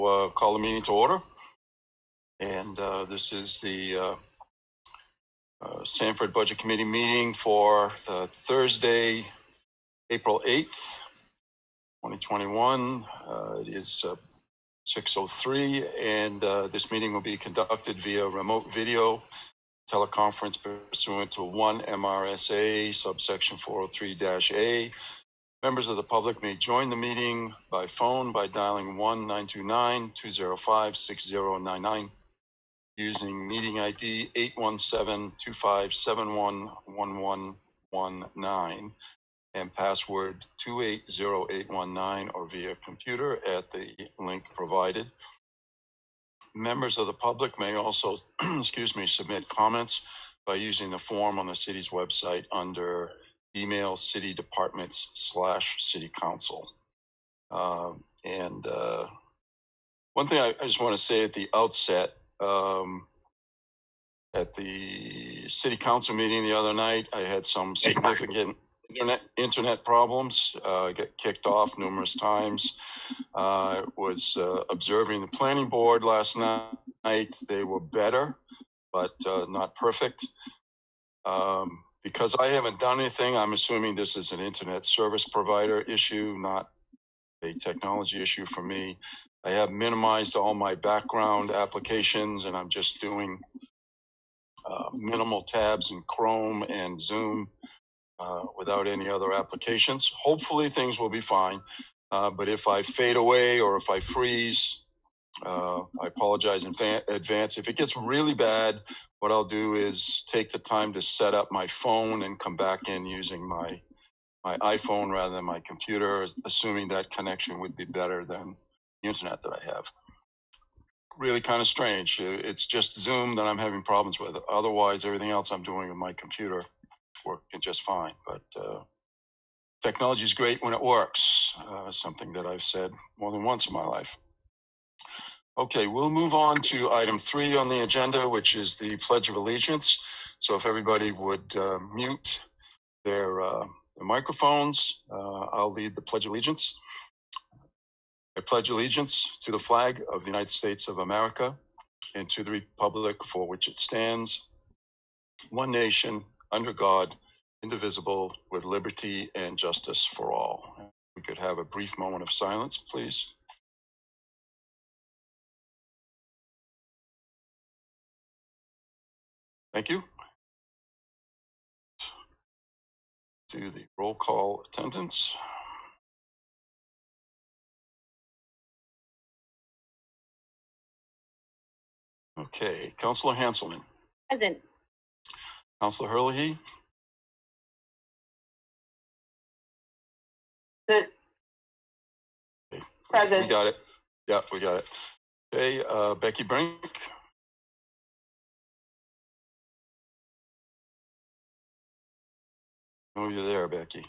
Call the meeting to order. And this is the Sanford Budget Committee meeting for Thursday, April 8th, 2021. It is 6:03, and this meeting will be conducted via remote video teleconference pursuant to 1 MRSA subsection 403-A. Members of the public may join the meeting by phone by dialing 1-929-205-6099 using meeting ID 817-2571-1119 and password 280819 or via computer at the link provided. Members of the public may also, submit comments by using the form on the city's website under email city departments /city council. And one thing I just want to say at the outset, at the city council meeting the other night, I had some significant internet problems. Got kicked off numerous times. I was observing the planning board last night. They were better, but not perfect. Because I haven't done anything, I'm assuming this is an internet service provider issue, not a technology issue for me. I have minimized all my background applications, and I'm just doing minimal tabs in Chrome and Zoom without any other applications. Hopefully things will be fine. But if I fade away or if I freeze, I apologize in advance. If it gets really bad, what I'll do is take the time to set up my phone and come back in using my iPhone rather than my computer, assuming that connection would be better than the internet that I have. Really kind of strange. It's just Zoom that I'm having problems with. Otherwise, everything else I'm doing with my computer working just fine. But technology is great when it works, something that I've said more than once in my life. Okay, we'll move on to item 3 on the agenda, which is the Pledge of Allegiance. So if everybody would mute their microphones, I'll lead the Pledge of Allegiance. I pledge allegiance to the flag of the United States of America and to the republic for which it stands, one nation, under God, indivisible, with liberty and justice for all. We could have a brief moment of silence, please. Thank you. Do the roll call attendance. Okay, Councilor Hanselman. Present. Councilor Hurley. Good. Okay. Present. We got it. Yeah, we got it. Okay, Becky Brink. Oh, you're there, Becky.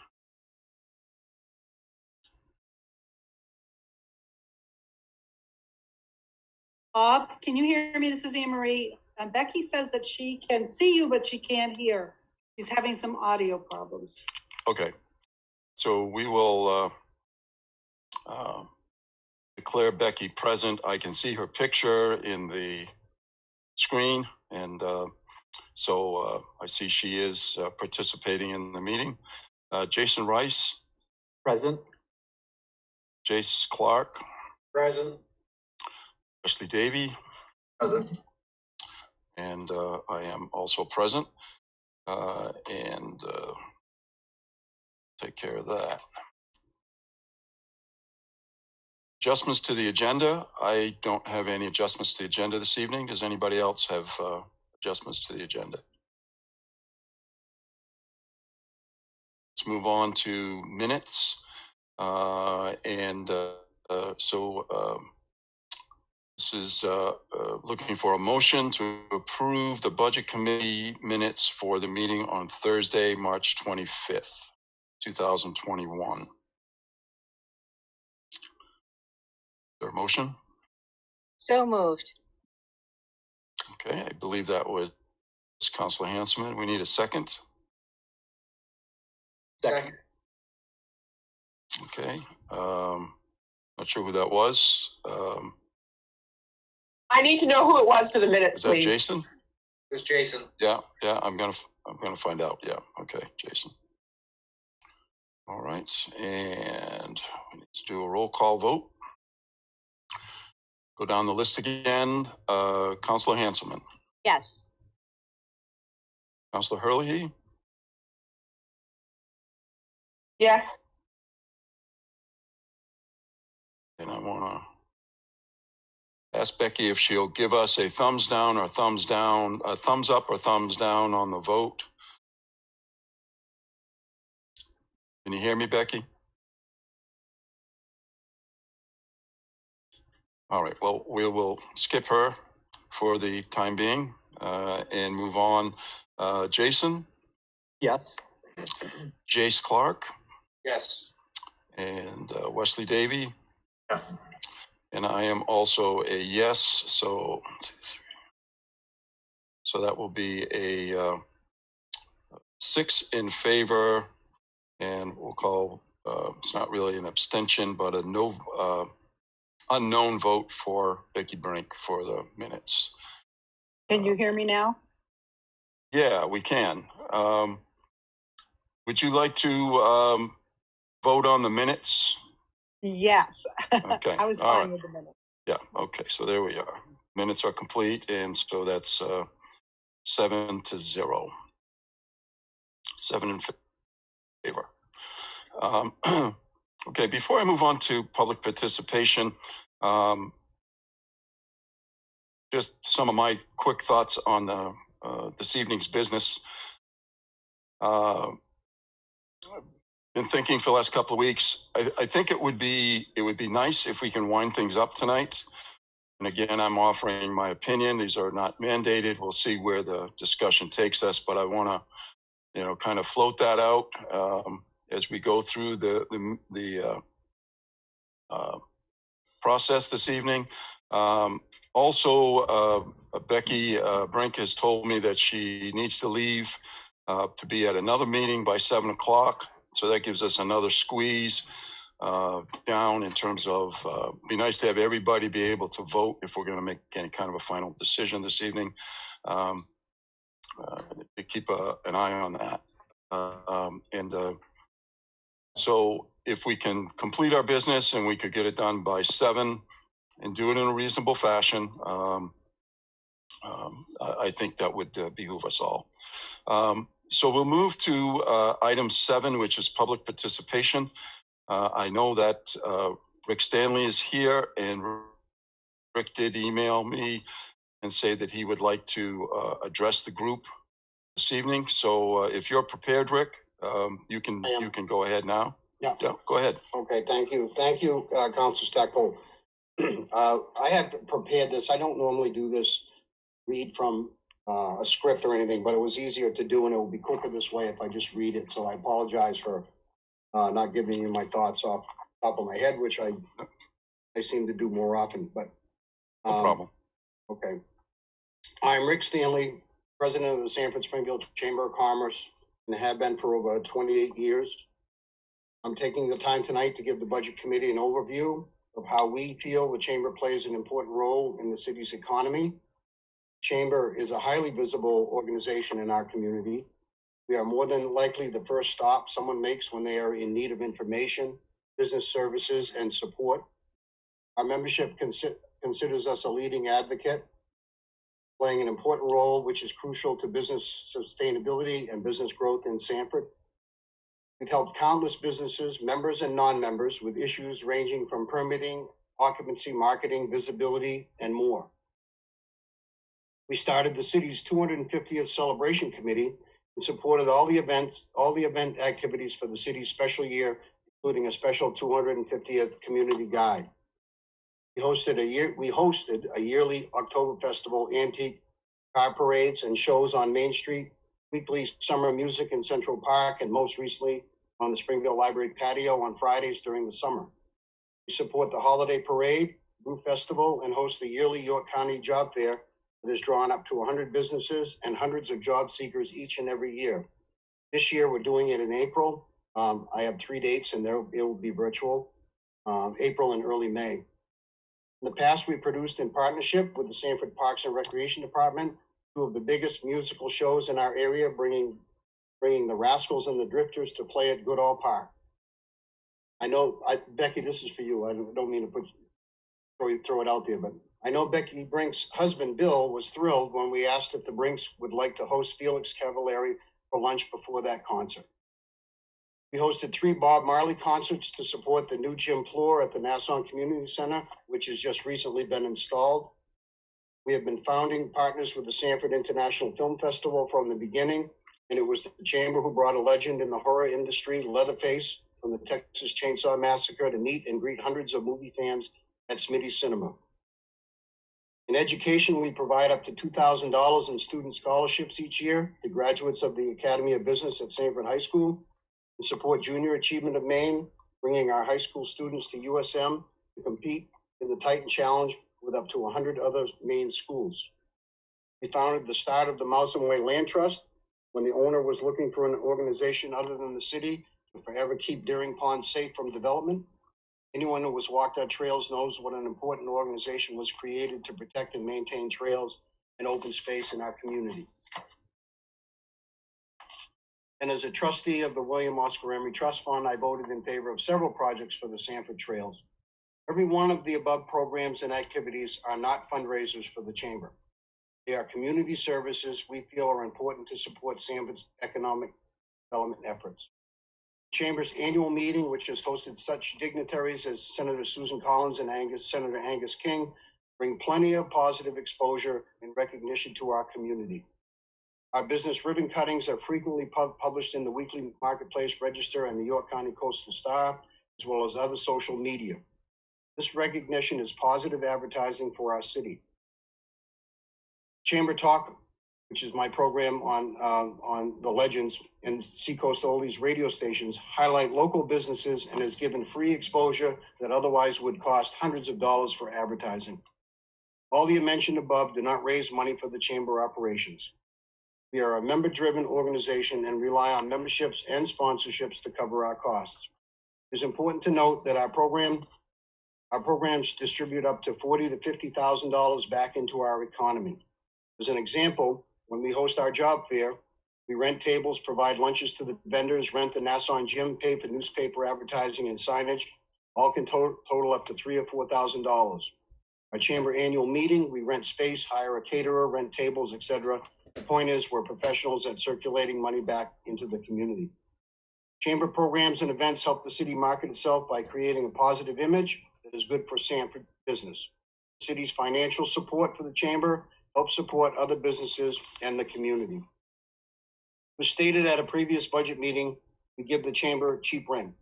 Bob, can you hear me? This is Anne Marie. Becky says that she can see you, but she can't hear. She's having some audio problems. Okay, so we will declare Becky present. I can see her picture in the screen, and so I see she is participating in the meeting. Jason Rice. Present. Jace Clark. Present. Ashley Davey. Present. And I am also present. And take care of that. Adjustments to the agenda. I don't have any adjustments to the agenda this evening. Does anybody else have adjustments to the agenda? Let's move on to minutes. This is looking for a motion to approve the Budget Committee minutes for the meeting on Thursday, March 25th, 2021. Is there a motion? So moved. Okay, I believe that was Councilor Hanselman. We need a second. Second. Okay, not sure who that was. I need to know who it was for the minutes, Is that please. Jason? It was Jason. Yeah, I'm gonna find out. Yeah, okay, Jason. All right, and we need to do a roll call vote. Go down the list again. Councilor Hanselman, Yes. Councilor Hurley, Yes. and I want to ask Becky if she'll give us a thumbs down or thumbs down, a thumbs up or thumbs down on the vote. Can you hear me, Becky? All right, well, we will skip her for the time being and move on. Jason, Yes. Jace Clark, Yes. and Wesley Davy, Yes. and I am also a yes. So that will be a 6 in favor, and we'll call it's not really an abstention, but a no unknown vote for Becky Brink for the minutes. Can you hear me now? Yeah, we can. Would you like to vote on the minutes? Yes. Okay. I was All fine right. with the minute. Yeah. Okay. So there we are. Minutes are complete, and so that's 7-0. 7 in favor. Okay. Before I move on to public participation, just some of my quick thoughts on this evening's business. Been thinking for the last couple of weeks. I think it would be nice if we can wind things up tonight. And again, I'm offering my opinion. These are not mandated. We'll see where the discussion takes us, but I want to, kind of float that out as we go through the process this evening. Also, Becky Brink has told me that she needs to leave to be at another meeting by 7 o'clock. So that gives us another squeeze down in terms of be nice to have everybody be able to vote if we're going to make any kind of a final decision this evening. Keep an eye on that. So if we can complete our business and we could get it done by 7 and do it in a reasonable fashion, I think that would behoove us all. So we'll move to item 7, which is public participation. I know that Rick Stanley is here, and Rick did email me and say that he would like to address the group this evening. So if you're prepared, Rick, you can go ahead now. Yeah. Go ahead. Okay, thank you. Thank you, Council Stackpole. I have prepared this. I don't normally do this, read from a script or anything, but it was easier to do, and it will be quicker this way if I just read it. So I apologize for not giving you my thoughts off the top of my head, which I seem to do more often. But No problem. Okay. I'm Rick Stanley, president of the Sanford Springfield Chamber of Commerce, and have been for over 28 years. I'm taking the time tonight to give the Budget Committee an overview of how we feel the Chamber plays an important role in the city's economy. Chamber is a highly visible organization in our community. We are more than likely the first stop someone makes when they are in need of information, business services, and support. Our membership considers us a leading advocate, playing an important role which is crucial to business sustainability and business growth in Sanford. We've helped countless businesses, members and non-members, with issues ranging from permitting, occupancy, marketing, visibility, and more. We started the city's 250th celebration committee and supported all the event activities for the city's special year, including a special 250th community guide. We hosted a yearly October Festival, antique car parades and shows on Main Street, weekly summer music in Central Park, and most recently on the Springfield Library patio on Fridays during the summer. We support the holiday parade, Brew Festival, and host the yearly York County Job Fair that has drawn up to 100 businesses and hundreds of job seekers each and every year. This year, we're doing it in April. I have 3 dates, and it will be virtual, April and early May. In the past, we produced in partnership with the Sanford Parks and Recreation Department two of the biggest musical shows in our area, bringing the Rascals and the Drifters to play at Goodall Park. Becky, this is for you. I don't mean to throw it out there, but I know Becky Brink's husband, Bill, was thrilled when we asked if the Brinks would like to host Felix Cavallari for lunch before that concert. We hosted 3 Bob Marley concerts to support the new gym floor at the Nassau Community Center, which has just recently been installed. We have been founding partners with the Sanford International Film Festival from the beginning, and it was the Chamber who brought a legend in the horror industry, Leatherface, from the Texas Chainsaw Massacre to meet and greet hundreds of movie fans at Smitty's Cinema. In education, we provide up to $2,000 in student scholarships each year to graduates of the Academy of Business at Sanford High School, and support Junior Achievement of Maine, bringing our high school students to USM to compete in the Titan Challenge with up to 100 other Maine schools. We founded the start of the Mouse and Way Land Trust when the owner was looking for an organization other than the city to forever keep Deering Pond safe from development. Anyone who has walked our trails knows what an important organization was created to protect and maintain trails and open space in our community. And as a trustee of the William Oscar Emery Trust Fund, I voted in favor of several projects for the Sanford Trails. Every one of the above programs and activities are not fundraisers for the Chamber. They are community services we feel are important to support Sanford's economic development efforts. Chamber's annual meeting, which has hosted such dignitaries as Senator Susan Collins and Senator Angus King, bring plenty of positive exposure and recognition to our community. Our business ribbon cuttings are frequently published in the Weekly Marketplace Register and the York County Coastal Star, as well as other social media. This recognition is positive advertising for our city. Chamber Talk, which is my program on the legends and Seacoast Oldies radio stations, highlight local businesses and has given free exposure that otherwise would cost hundreds of dollars for advertising. All the mentioned above do not raise money for the Chamber operations. We are a member-driven organization and rely on memberships and sponsorships to cover our costs. It's important to note that our programs distribute up to $40,000 to $50,000 back into our economy. As an example, when we host our job fair, we rent tables, provide lunches to the vendors, rent the Nassau Gym, pay for newspaper advertising and signage. All can total up to $3,000 or $4,000. Our Chamber annual meeting, we rent space, hire a caterer, rent tables, etc. The point is, we're professionals at circulating money back into the community. Chamber programs and events help the city market itself by creating a positive image that is good for Sanford business. The city's financial support for the Chamber helps support other businesses and the community. It was stated at a previous budget meeting, we give the Chamber cheap rent.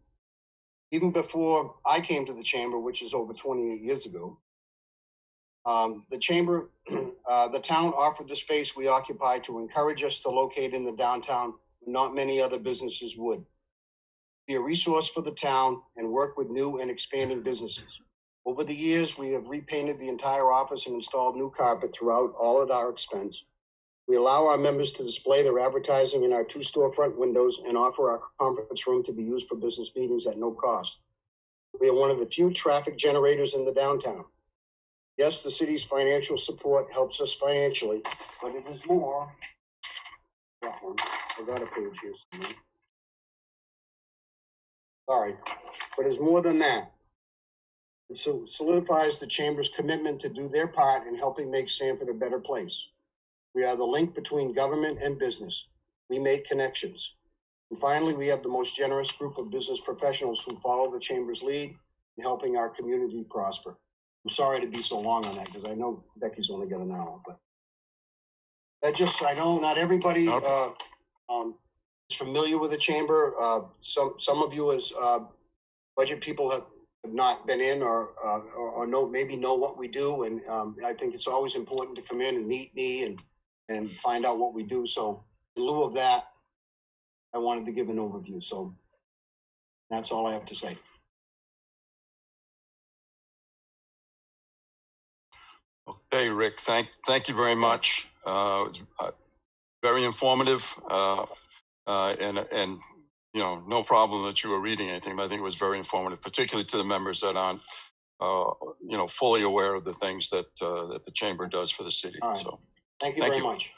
Even before I came to the Chamber, which is over 28 years ago, the Chamber, the town offered the space we occupy to encourage us to locate in the downtown when not many other businesses would. Be a resource for the town and work with new and expanding businesses. Over the years, we have repainted the entire office and installed new carpet throughout, all at our expense. We allow our members to display their advertising in our 2 storefront windows and offer our conference room to be used for business meetings at no cost. We are one of the few traffic generators in the downtown. Yes, the city's financial support helps us financially, but it is more. That one, I got a page here somewhere. Sorry, but it's more than that. It solidifies the Chamber's commitment to do their part in helping make Sanford a better place. We are the link between government and business. We make connections. And finally, we have the most generous group of business professionals who follow the Chamber's lead in helping our community prosper. I'm sorry to be so long on that because I know Becky's only got an hour, but I know not everybody is familiar with the Chamber. Some of you as budget people have not been in or maybe know what we do. And I think it's always important to come in and meet me and find out what we do. So in lieu of that, I wanted to give an overview. So that's all I have to say. Okay, Rick, thank you very much. It was very informative, and no problem that you were reading anything, but I think it was very informative, particularly to the members that aren't fully aware of the things that the chamber does for the city. All right. So Thank you Thank very you. much.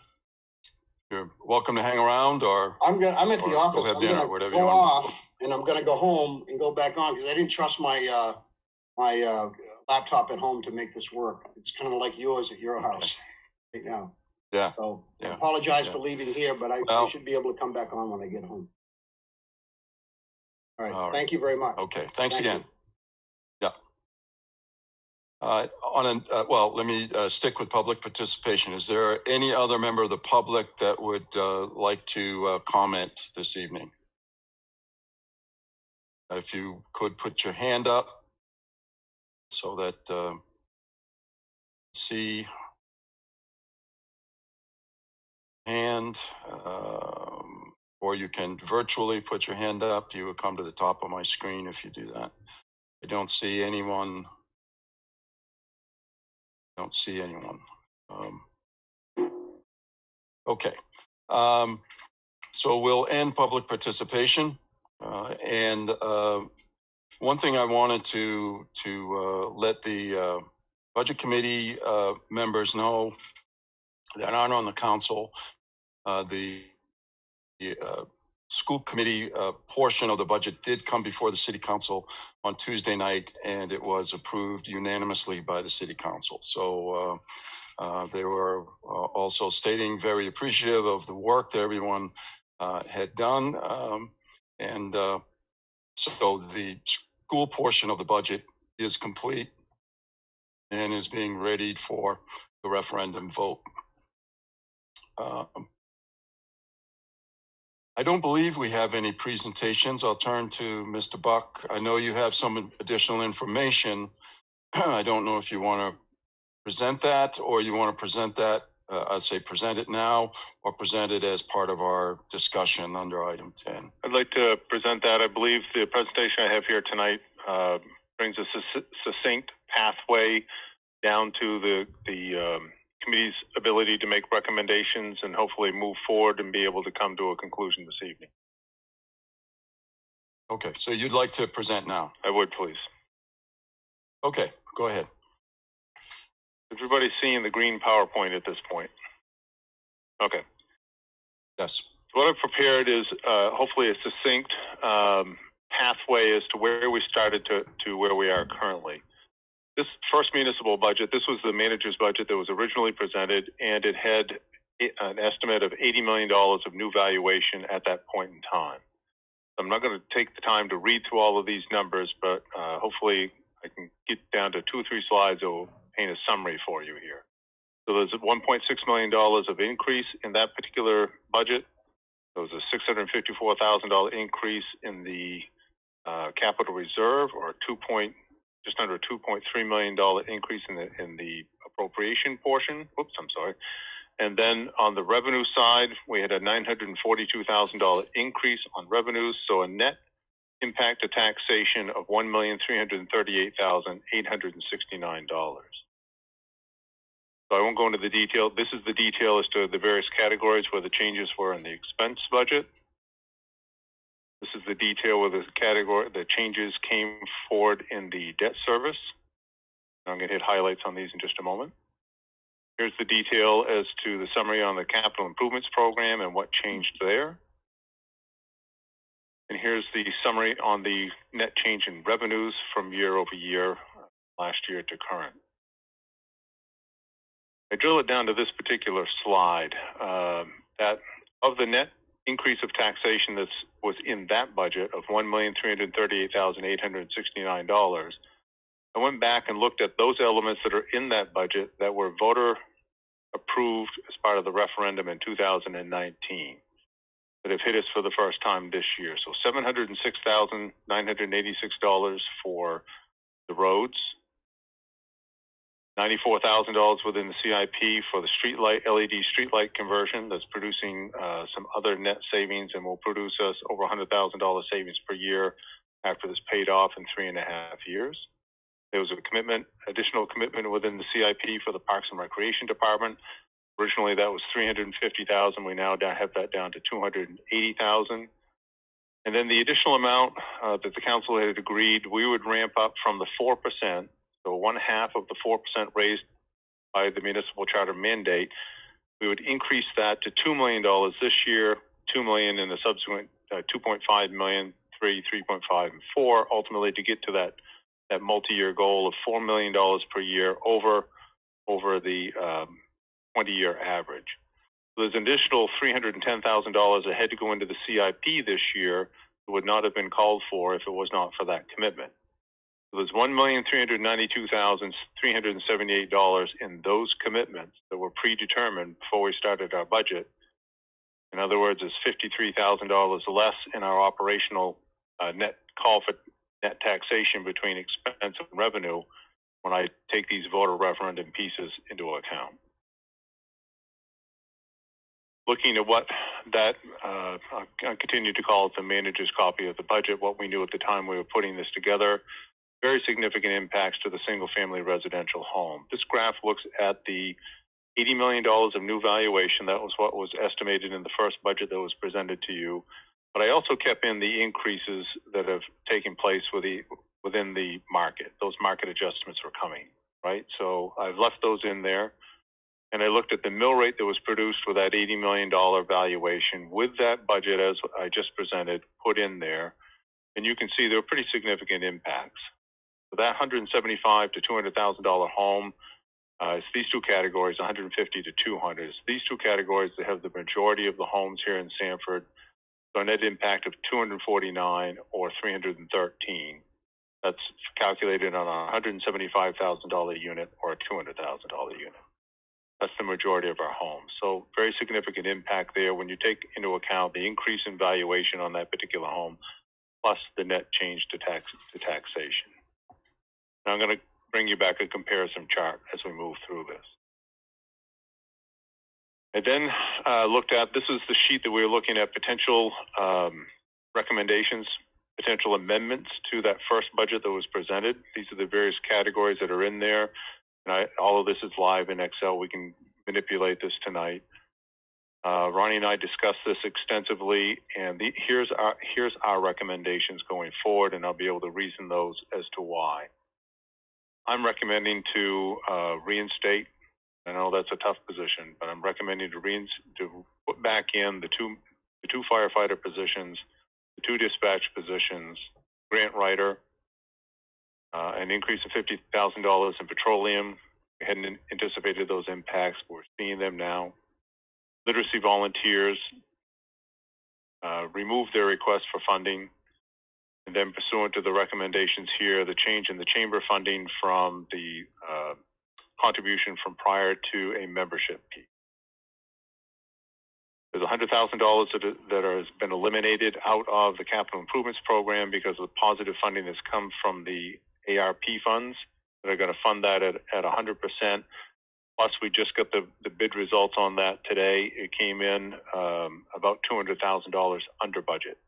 you're welcome to hang around, or I'm at the Or go office. have I'm dinner, gonna whatever go you want. off and I'm gonna go home and go back on because I didn't trust my laptop at home to make this work. It's kind of like yours at your house right now. Yeah. So I Yeah. apologize Yeah. for leaving here, but I Well- should be able to come back on when I get home. All right. All right. Thank you very much. Okay. Thanks Thank again. you. Yeah. Let me stick with public participation. Is there any other member of the public that would like to comment this evening? If you could put your hand up so that see hand, or you can virtually put your hand up. You will come to the top of my screen if you do that. I don't see anyone. Don't see anyone. Okay. So we'll end public participation. And one thing I wanted to let the budget committee members know that aren't on the council, the school committee portion of the budget did come before the city council on Tuesday night, and it was approved unanimously by the city council. So they were also stating very appreciative of the work that everyone had done. And so the school portion of the budget is complete and is being readied for the referendum vote. I don't believe we have any presentations. I'll turn to Mr. Buck. I know you have some additional information. I don't know if you want to present that or you want to present that, I'd say present it now or present it as part of our discussion under item 10. I'd like to present that. I believe the presentation I have here tonight brings a succinct pathway down to the committee's ability to make recommendations and hopefully move forward and be able to come to a conclusion this evening. Okay, so you'd like to present now? I would, please. Okay, go ahead. Everybody's seeing the green PowerPoint at this point. Okay. Yes. What I've prepared is hopefully a succinct pathway as to where we started to where we are currently. This first municipal budget, this was the manager's budget that was originally presented, and it had an estimate of $80 million of new valuation at that point in time. I'm not going to take the time to read through all of these numbers, but hopefully I can get down to 2 or 3 slides that will paint a summary for you here. So there's $1.6 million of increase in that particular budget. There was a $654,000 increase in the capital reserve, or just under a $2.3 million increase in the appropriation portion. Oops, I'm sorry. And then on the revenue side, we had a $942,000 increase on revenues, so a net impact to taxation of $1,338,869. So I won't go into the detail. This is the detail as to the various categories where the changes were in the expense budget. This is the detail where the changes came forward in the debt service. I'm going to hit highlights on these in just a moment. Here's the detail as to the summary on the capital improvements program and what changed there. And here's the summary on the net change in revenues from year over year, last year to current. I drill it down to this particular slide, that of the net increase of taxation that was in that budget of $1,338,869, I went back and looked at those elements that are in that budget that were voter approved as part of the referendum in 2019 that have hit us for the first time this year. So $706,986 for the roads, $94,000 within the CIP for the streetlight, LED streetlight conversion that's producing some other net savings and will produce us over $100,000 savings per year after this paid off in 3.5 years. There was a additional commitment within the CIP for the Parks and Recreation Department. Originally, that was $350,000. We now have that down to $280,000. And then the additional amount that the council had agreed we would ramp up from the 4% So 1/2 of the 4% raised by the municipal charter mandate, we would increase that to $2 million this year, $2 million in the subsequent 2.5 million, 3.5, and 4, ultimately to get to that multi-year goal of $4 million per year over the 20-year average. So there's an additional $310,000 that had to go into the CIP this year that would not have been called for if it was not for that commitment. So there's $1,392,378 in those commitments that were predetermined before we started our budget. In other words, it's $53,000 less in our operational net call for net taxation between expense and revenue when I take these voter referendum pieces into account. Looking at what that, I continue to call it the manager's copy of the budget, what we knew at the time we were putting this together, very significant impacts to the single-family residential home. This graph looks at the $80 million of new valuation. That was what was estimated in the first budget that was presented to you. But I also kept in the increases that have taken place within the market. Those market adjustments were coming, right? So I've left those in there. And I looked at the mill rate that was produced with that $80 million valuation with that budget, as I just presented, put in there. And you can see there were pretty significant impacts. So that $175,000 to $200,000 home, it's these two categories, 150 to 200. It's these two categories that have the majority of the homes here in Sanford. So a net impact of 249 or 313. That's calculated on a $175,000 unit or a $200,000 unit. That's the majority of our homes. So very significant impact there when you take into account the increase in valuation on that particular home, plus the net change to taxation. Now I'm going to bring you back a comparison chart as we move through this. I then looked at, this is the sheet that we were looking at, potential recommendations, potential amendments to that first budget that was presented. These are the various categories that are in there. And all of this is live in Excel. We can manipulate this tonight. Ronnie and I discussed this extensively, and here's our recommendations going forward, and I'll be able to reason those as to why. I'm recommending to reinstate. I know that's a tough position, but I'm recommending to put back in the two firefighter positions, the 2 dispatch positions, grant writer, an increase of $50,000 in petroleum. We hadn't anticipated those impacts, but we're seeing them now. Literacy volunteers, remove their request for funding, and then pursuant to the recommendations here, the change in the chamber funding from the contribution from prior to a membership fee. There's $100,000 that has been eliminated out of the capital improvements program because of the positive funding that's come from the ARP funds that are going to fund that at 100%. Plus, we just got the bid results on that today. It came in about $200,000 under budget.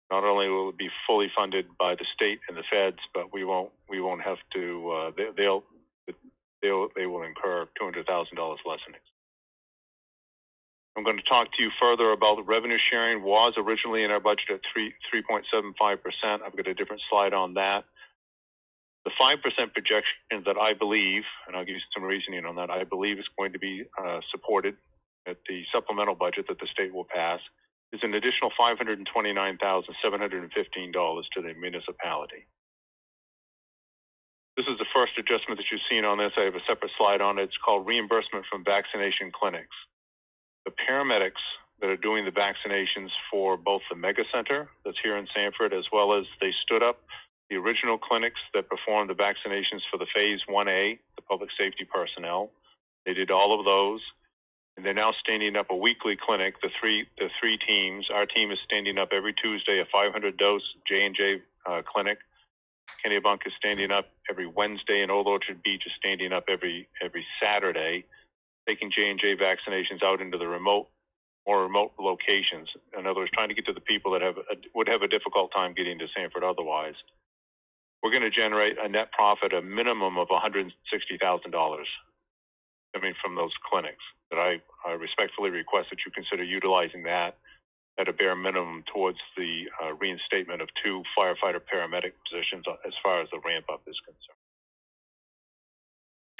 Not only will it be fully funded by the state and the feds, but we won't have to. They will incur $200,000 less in it. I'm going to talk to you further about the revenue sharing. Was originally in our budget at 3.75%. I've got a different slide on that. The 5% projection that I believe, and I'll give you some reasoning on that, I believe is going to be supported at the supplemental budget that the state will pass, is an additional $529,715 to the municipality. This is the first adjustment that you've seen on this. I have a separate slide on it. It's called Reimbursement from Vaccination Clinics. The paramedics that are doing the vaccinations for both the mega center that's here in Sanford, as well as they stood up the original clinics that performed the vaccinations for the Phase 1A, the public safety personnel. They did all of those, and they're now standing up a weekly clinic. The three teams. Our team is standing up every Tuesday a 500-dose J&J clinic. Kennebunk is standing up every Wednesday, and Old Orchard Beach is standing up every Saturday, taking J&J vaccinations out into the more remote locations. In other words, trying to get to the people that would have a difficult time getting to Sanford otherwise. We're going to generate a net profit, a minimum of $160,000 coming from those clinics. That I respectfully request that you consider utilizing that at a bare minimum towards the reinstatement of 2 firefighter paramedic positions as far as the ramp up is concerned.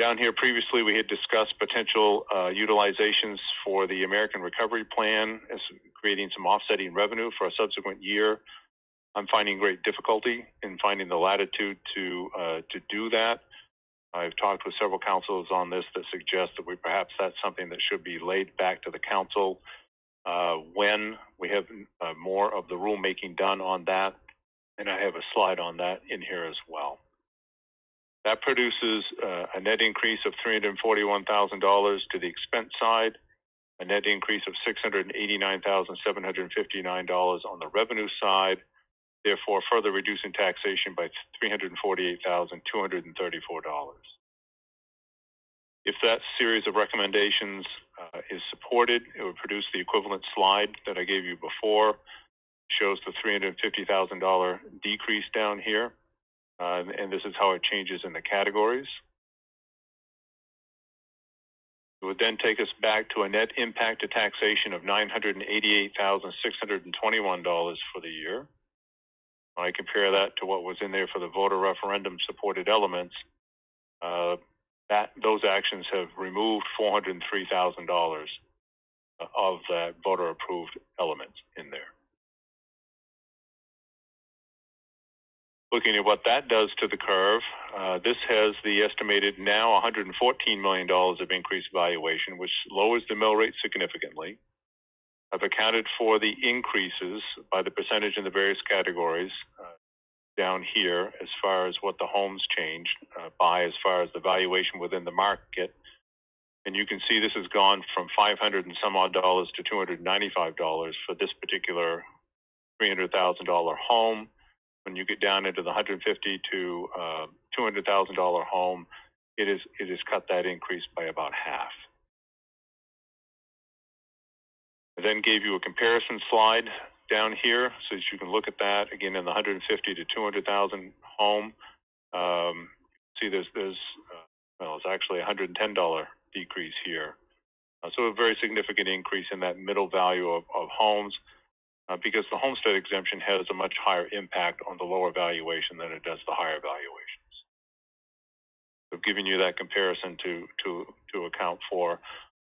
Down here previously, we had discussed potential utilizations for the American Recovery Plan as creating some offsetting revenue for a subsequent year. I'm finding great difficulty in finding the latitude to do that. I've talked with several councils on this that suggest that perhaps that's something that should be laid back to the council when we have more of the rulemaking done on that. And I have a slide on that in here as well. That produces a net increase of $341,000 to the expense side, a net increase of $689,759 on the revenue side, therefore further reducing taxation by $348,234. If that series of recommendations is supported, it would produce the equivalent slide that I gave you before. Shows the $350,000 decrease down here, and this is how it changes in the categories. It would then take us back to a net impact to taxation of $988,621 for the year. When I compare that to what was in there for the voter referendum supported elements, those actions have removed $403,000 of that voter approved elements in there. Looking at what that does to the curve, this has the estimated now $114 million of increased valuation, which lowers the mill rate significantly. I've accounted for the increases by the percentage in the various categories down here as far as what the homes changed by as far as the valuation within the market. And you can see this has gone from $500 and some odd dollars to $295 for this particular $300,000 home. When you get down into the $150,000 to $200,000 home, it is cut that increase by about half. I then gave you a comparison slide down here so that you can look at that again in the $150,000 to $200,000 home. See, it's actually a $110 decrease here. So a very significant increase in that middle value of homes because the homestead exemption has a much higher impact on the lower valuation than it does the higher valuations. So giving you that comparison to account for.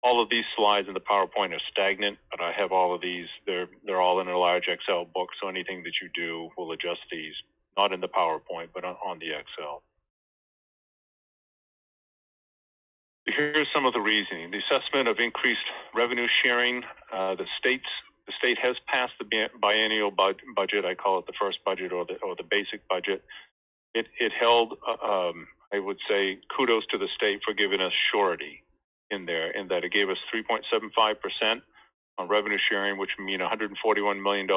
All of these slides in the PowerPoint are stagnant, but I have all of these. They're all in a large Excel book, so anything that you do will adjust these, not in the PowerPoint, but on the Excel. Here's some of the reasoning. The assessment of increased revenue sharing. The state has passed the biennial budget. I call it the first budget or the basic budget. It held, I would say, kudos to the state for giving us surety in there, in that it gave us 3.75% on revenue sharing, which mean $141 million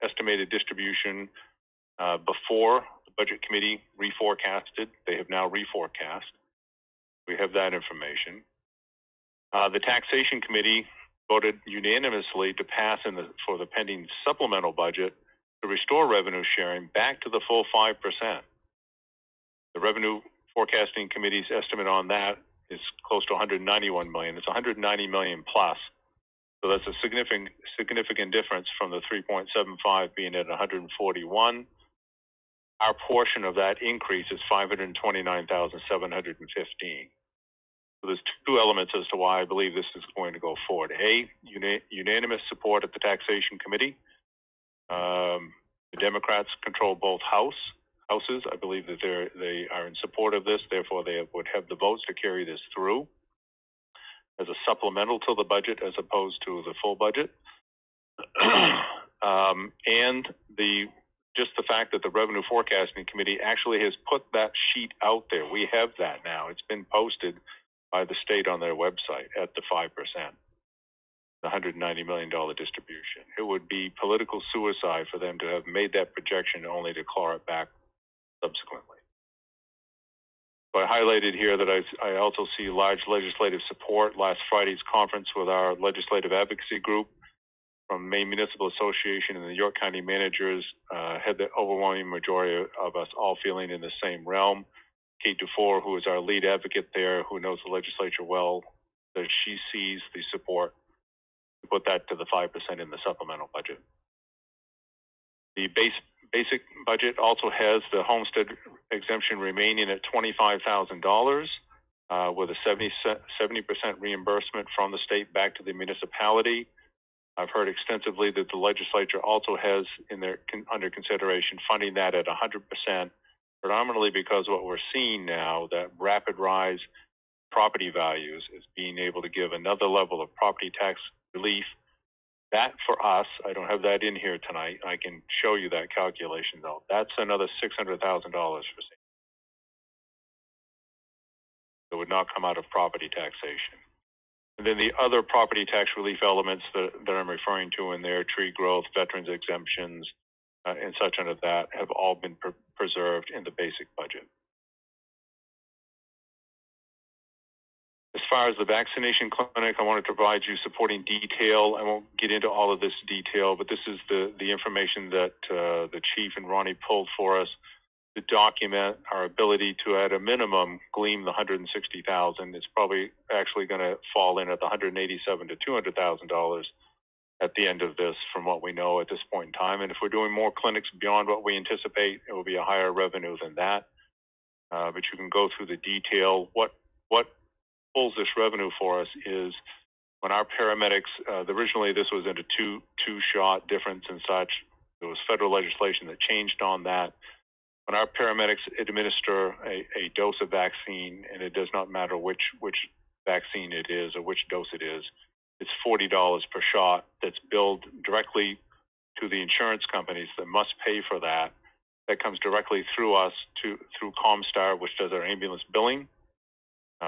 estimated distribution before the budget committee reforecasted. They have now reforecast. We have that information. The taxation committee voted unanimously to pass for the pending supplemental budget to restore revenue sharing back to the full 5%. The revenue forecasting committee's estimate on that is close to $191 million. It's $190 million plus. So that's a significant difference from the 3.75 being at 141. Our portion of that increase is 529,715. So there's two elements as to why I believe this is going to go forward. A, unanimous support at the taxation committee. The Democrats control both houses. I believe that they are in support of this. Therefore, they would have the votes to carry this through as a supplemental to the budget as opposed to the full budget. And just the fact that the Revenue Forecasting Committee actually has put that sheet out there. We have that now. It's been posted by the state on their website at the 5%. The $190 million distribution. It would be political suicide for them to have made that projection only to claw it back subsequently. So I highlighted here that I also see large legislative support. Last Friday's conference with our legislative advocacy group from Maine Municipal Association and the York County managers had the overwhelming majority of us all feeling in the same realm. Kate Dufour, who is our lead advocate there, who knows the legislature well, that she sees the support to put that to the 5% in the supplemental budget. The basic budget also has the homestead exemption remaining at $25,000. with a 70% reimbursement from the state back to the municipality. I've heard extensively that the legislature also has under consideration funding that at 100%, predominantly because what we're seeing now, that rapid rise property values, is being able to give another level of property tax relief. That for us, I don't have that in here tonight. I can show you that calculation though. That's another $600,000 for state. It would not come out of property taxation. And then the other property tax relief elements that I'm referring to in there, tree growth, veterans exemptions, and such under that, have all been preserved in the basic budget. As far as the vaccination clinic, I wanted to provide you supporting detail. I won't get into all of this detail, but this is the information that the chief and Ronnie pulled for us to document our ability to, at a minimum, glean the $160,000. It's probably actually going to fall in at the $187,000 to $200,000 at the end of this, from what we know at this point in time. And if we're doing more clinics beyond what we anticipate, it will be a higher revenue than that. But you can go through the detail. What pulls this revenue for us is when our paramedics, originally this was at a two-shot difference and such. There was federal legislation that changed on that. When our paramedics administer a dose of vaccine, and it does not matter which vaccine it is or which dose it is, it's $40 per shot that's billed directly to the insurance companies that must pay for that. That comes directly through us through Comstar, which does our ambulance billing.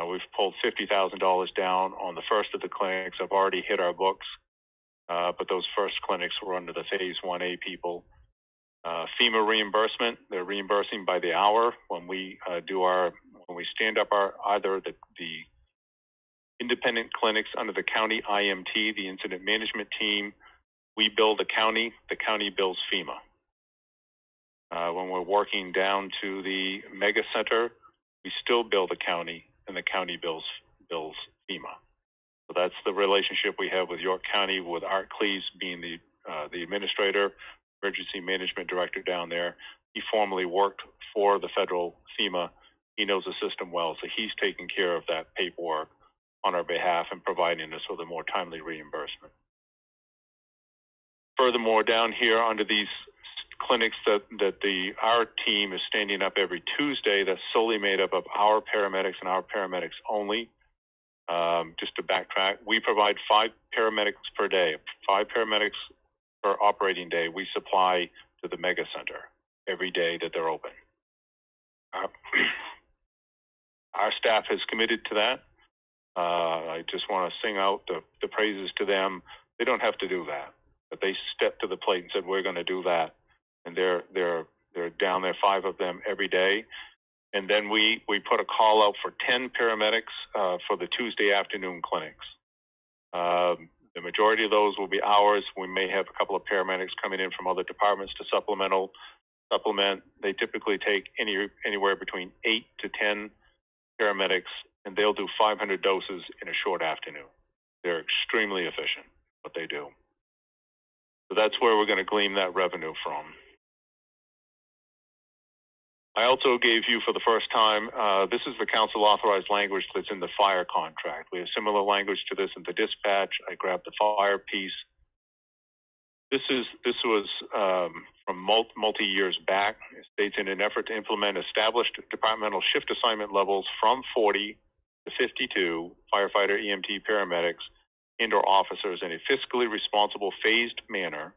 We've pulled $50,000 down on the first of the clinics. I've already hit our books, but those first clinics were under the Phase 1A people. FEMA reimbursement, they're reimbursing by the hour when we stand up either the independent clinics under the county IMT, the incident management team. We bill the county bills FEMA. When we're working down to the mega center, we still bill the county, and the county bills FEMA. So that's the relationship we have with York County, with Art Cleese being the administrator, emergency management director down there. He formerly worked for the federal FEMA. He knows the system well, so he's taking care of that paperwork on our behalf and providing us with a more timely reimbursement. Furthermore, down here under these clinics that our team is standing up every Tuesday, that's solely made up of our paramedics and our paramedics only. Just to backtrack, we provide 5 paramedics per day, 5 paramedics per operating day. We supply to the mega center every day that they're open. Our staff has committed to that. I just want to sing out the praises to them. They don't have to do that, but they stepped to the plate and said, we're going to do that. And they're down there, 5 of them every day. And then we put a call out for 10 paramedics for the Tuesday afternoon clinics. The majority of those will be ours. We may have a couple of paramedics coming in from other departments to supplement. They typically take anywhere between 8 to 10 paramedics, and they'll do 500 doses in a short afternoon. They're extremely efficient, what they do. So that's where we're going to glean that revenue from. I also gave you for the first time, this is the council authorized language that's in the fire contract. We have similar language to this in the dispatch. I grabbed the fire piece. This was from multi years back. It states, in an effort to implement established departmental shift assignment levels from 40 to 52 firefighter, EMT, paramedics, and/or officers in a fiscally responsible phased manner,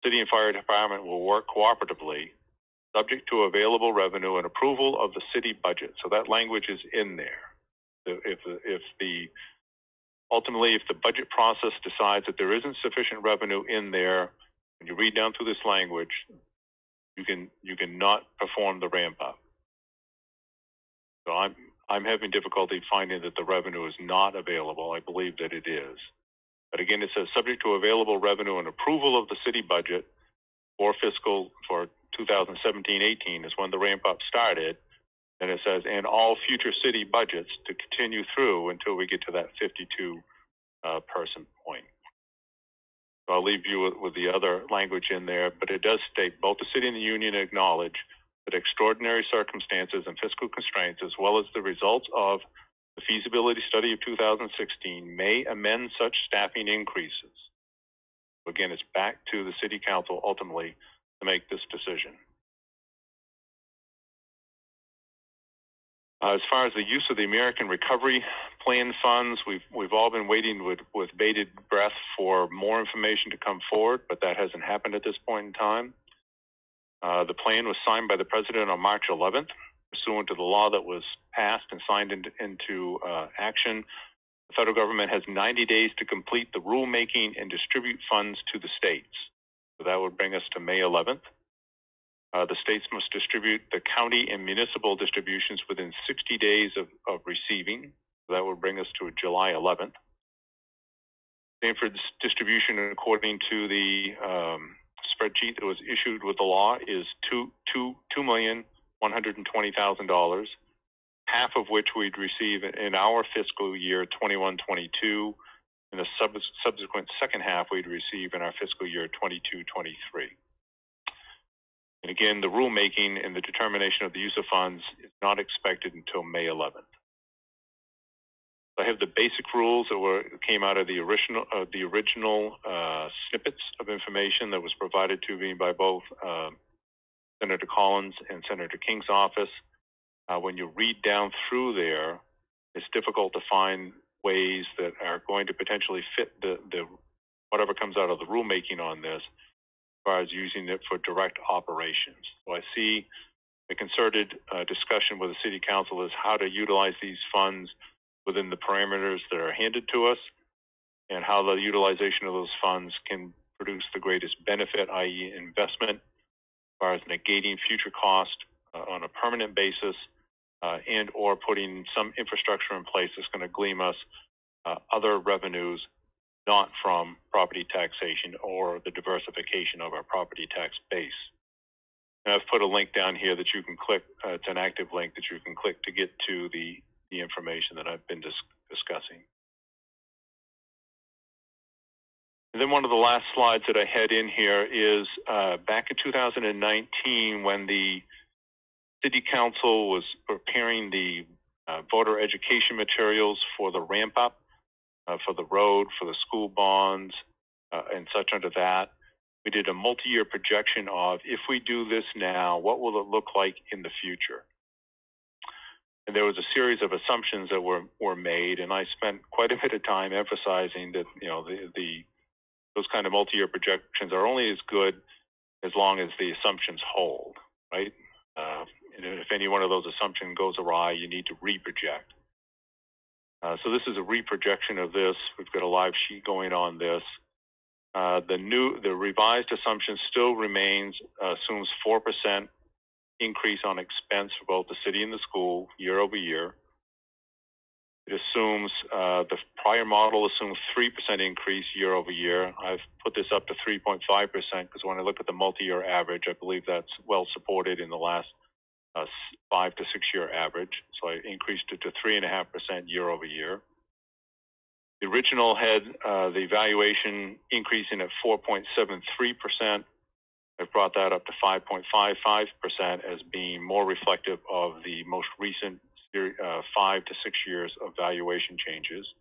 city and fire department will work cooperatively, subject to available revenue and approval of the city budget. So that language is in there. Ultimately, if the budget process decides that there isn't sufficient revenue in there, when you read down through this language, you can not perform the ramp up. So I'm having difficulty finding that the revenue is not available. I believe that it is. But again, it says subject to available revenue and approval of the city budget for 2017-18 is when the ramp up started. And it says, and all future city budgets to continue through until we get to that 52 person point. So I'll leave you with the other language in there, but it does state both the city and the union acknowledge that extraordinary circumstances and fiscal constraints, as well as the results of the feasibility study of 2016, may amend such staffing increases. Again, it's back to the City Council ultimately to make this decision. As far as the use of the American Recovery Plan funds, we've all been waiting with bated breath for more information to come forward, but that hasn't happened at this point in time. The plan was signed by the President on March 11th, pursuant to the law that was passed and signed into action. The federal government has 90 days to complete the rulemaking and distribute funds to the states. So that would bring us to May 11th. The states must distribute the county and municipal distributions within 60 days of receiving. So that would bring us to July 11th. Stanford's distribution, according to the spreadsheet that was issued with the law, is $2,120,000, half of which we'd receive in our fiscal year 21-22, and the subsequent second half we'd receive in our fiscal year 22-23. And again, the rulemaking and the determination of the use of funds is not expected until May 11th. I have the basic rules that came out of the original snippets of information that was provided to me by both Senator Collins and Senator King's office. When you read down through there, it's difficult to find ways that are going to potentially fit the whatever comes out of the rulemaking on this, as far as using it for direct operations. So I see the concerted discussion with the City Council is how to utilize these funds within the parameters that are handed to us, and how the utilization of those funds can produce the greatest benefit, i.e. investment, as far as negating future cost on a permanent basis, and or putting some infrastructure in place that's going to glean us other revenues not from property taxation or the diversification of our property tax base. And I've put a link down here that you can click. It's an active link that you can click to get to the information that I've been discussing. And then one of the last slides that I had in here is back in 2019, when the City Council was preparing the voter education materials for the ramp up, for the road, for the school bonds, and such under that. We did a multi-year projection of, if we do this now, what will it look like in the future? And there was a series of assumptions that were made, and I spent quite a bit of time emphasizing that, you know, those kind of multi-year projections are only as good as long as the assumptions hold, right? And if any one of those assumptions goes awry, you need to reproject. So this is a reprojection of this. We've got a live sheet going on this. The revised assumption still remains, assumes 4% increase on expense for both the city and the school year over year. It assumes, the prior model assumes 3% increase year over year. I've put this up to 3.5% because when I look at the multi-year average, I believe that's well supported in the last 5 to 6 year average. So I increased it to 3.5% year over year. The original had the valuation increasing at 4.73%. I've brought that up to 5.55% as being more reflective of the most recent 5 to 6 years of valuation changes.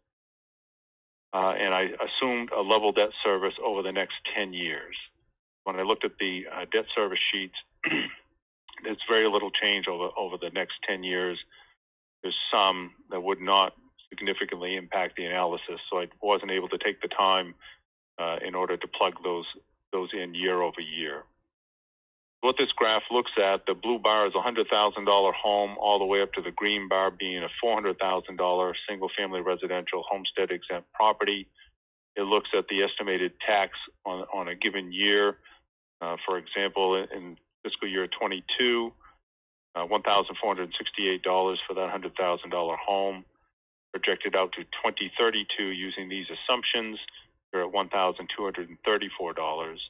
And I assumed a level debt service over the next 10 years. When I looked at the debt service sheets, there's very little change over the next 10 years. There's some that would not significantly impact the analysis, so I wasn't able to take the time in order to plug those in year over year. What this graph looks at, the blue bar is a $100,000 home, all the way up to the green bar being a $400,000 single-family residential homestead exempt property. It looks at the estimated tax on a given year. For example, in fiscal year 22, $1,468 for that $100,000 home. Projected out to 2032 using these assumptions, they're at $1,234.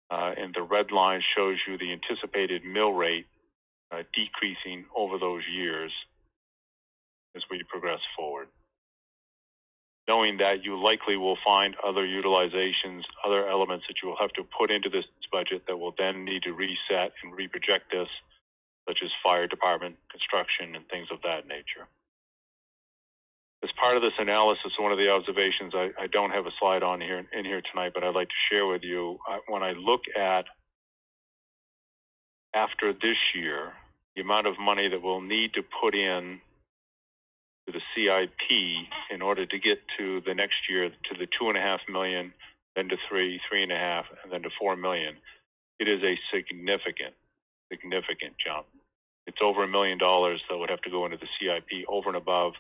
And the red line shows you the anticipated mill rate decreasing over those years as we progress forward. Knowing that you likely will find other utilizations, other elements that you will have to put into this budget that will then need to reset and reproject this such as fire department, construction, and things of that nature. As part of this analysis, one of the observations, I don't have a slide on here in here tonight, but I'd like to share with you, when I look at after this year, the amount of money that we'll need to put in to the CIP in order to get to the next year to the $2.5 million, then to $3.5 million, and then to $4 million. It is a significant jump. It's over $1 million that would have to go into the CIP over and above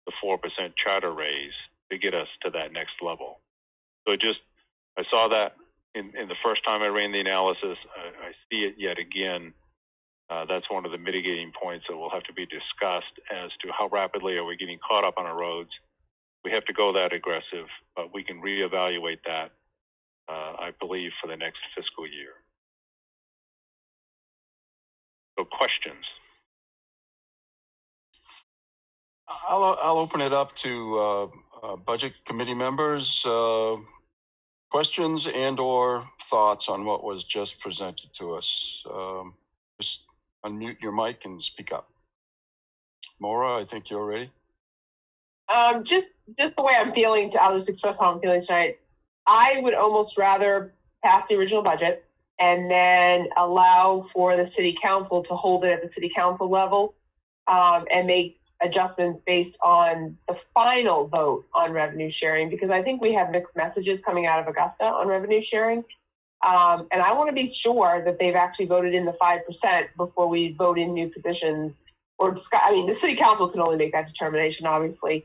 the 4% charter raise to get us to that next level. So I saw that in the first time I ran the analysis. I see it yet again. That's one of the mitigating points that will have to be discussed as to how rapidly are we getting caught up on our roads. We have to go that aggressive, but we can reevaluate that, I believe, for the next fiscal year. So questions? I'll open it up to budget committee members. Questions and or thoughts on what was just presented to us. Just unmute your mic and speak up. Maura, I think you're ready. Just the way I'm feeling, I'll just express how I'm feeling tonight. I would almost rather pass the original budget and then allow for the city council to hold it at the city council level and make adjustments based on the final vote on revenue sharing, because I think we have mixed messages coming out of Augusta on revenue sharing. And I want to be sure that they've actually voted in the 5% before we vote in new positions. The city council can only make that determination, obviously.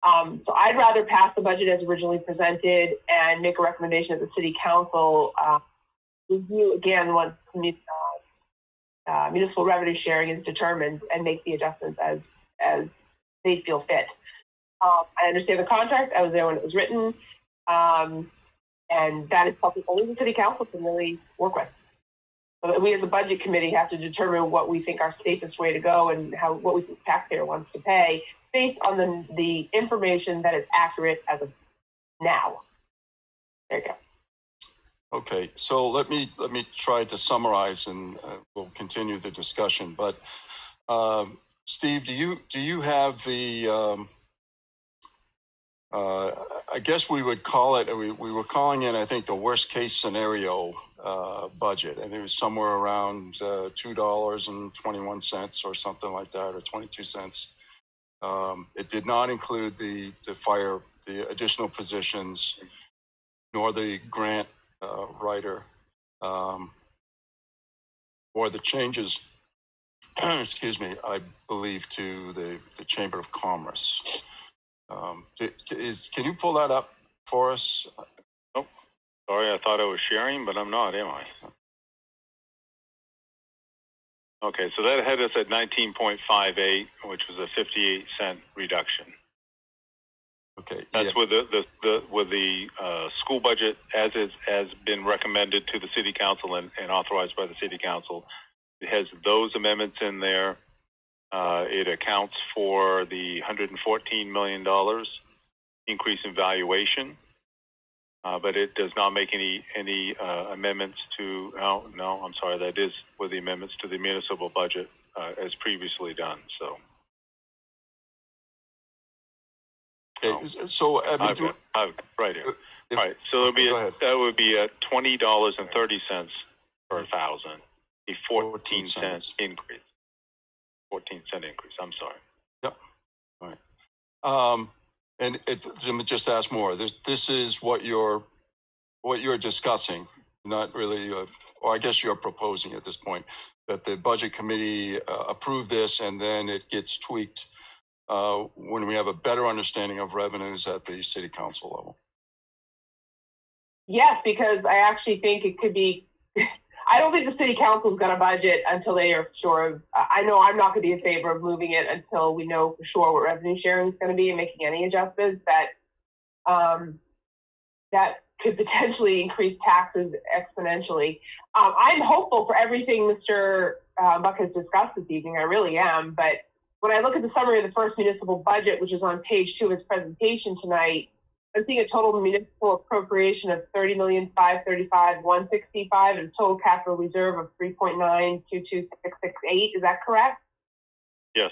So I'd rather pass the budget as originally presented and make a recommendation at the city council review again once municipal revenue sharing is determined and make the adjustments as they feel fit. I understand the contract. I was there when it was written. And that is something only the city council can really work with. So we as a budget committee have to determine what we think our safest way to go and what we think the taxpayer wants to pay based on the information that is accurate as of now. There you go. Okay, so let me try to summarize, and we'll continue the discussion. But Steve, do you have the? I guess we would call it. We were calling it, I think, the worst case scenario budget, and it was somewhere around $2.21 or something like that, or 22 cents. It did not include the additional positions, nor the grant writer, or the changes. Excuse me. I believe to the Chamber of Commerce. Can you pull that up for us? Oh, sorry, I thought I was sharing, but I'm not, am I? Okay, so that had us at 19.58, which was a 58-cent reduction. Okay, that's yeah. with the school budget as has been recommended to the city council and authorized by the city council. It has those amendments in there. It accounts for the $114 million increase in valuation, but it does not make any amendments to. No, I'm sorry. That is with the amendments to the municipal budget as previously done. So. Okay, so I've right here. Right. So that would be at $20.30 per thousand, a 14-cent increase. 14-cent increase. I'm sorry. Yep. All right. And let me just ask more. This is what you're discussing, not really. Or I guess you're proposing at this point that the budget committee approve this, and then it gets tweaked when we have a better understanding of revenues at the city council level. Yes, because I actually think it could be. I don't think the city council is going to budget until they are sure of. I know I'm not going to be in favor of moving it until we know for sure what revenue sharing is going to be and making any adjustments that could potentially increase taxes exponentially. I'm hopeful for everything Mr. Buck has discussed this evening. I really am. But when I look at the summary of the first municipal budget, which is on page 2 of his presentation tonight, I'm seeing a total municipal appropriation of $30,535,165 and total capital reserve of $3.922668. Is that correct? Yes.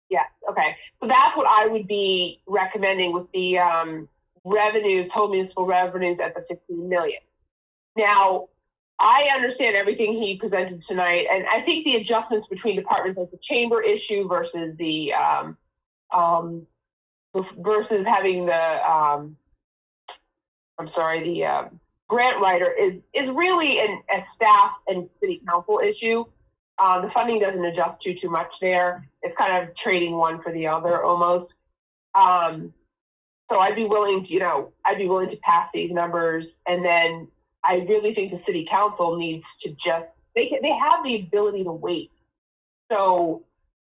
Yes. Okay. So that's what I would be recommending with the revenues, total municipal revenues at the $15 million. Now, I understand everything he presented tonight, and I think the adjustments between departments, like the chamber issue versus the versus having the grant writer is really a staff and city council issue. The funding doesn't adjust too much there. It's kind of trading one for the other almost. So I'd be willing to pass these numbers, and then I really think the city council needs to just they have the ability to wait. So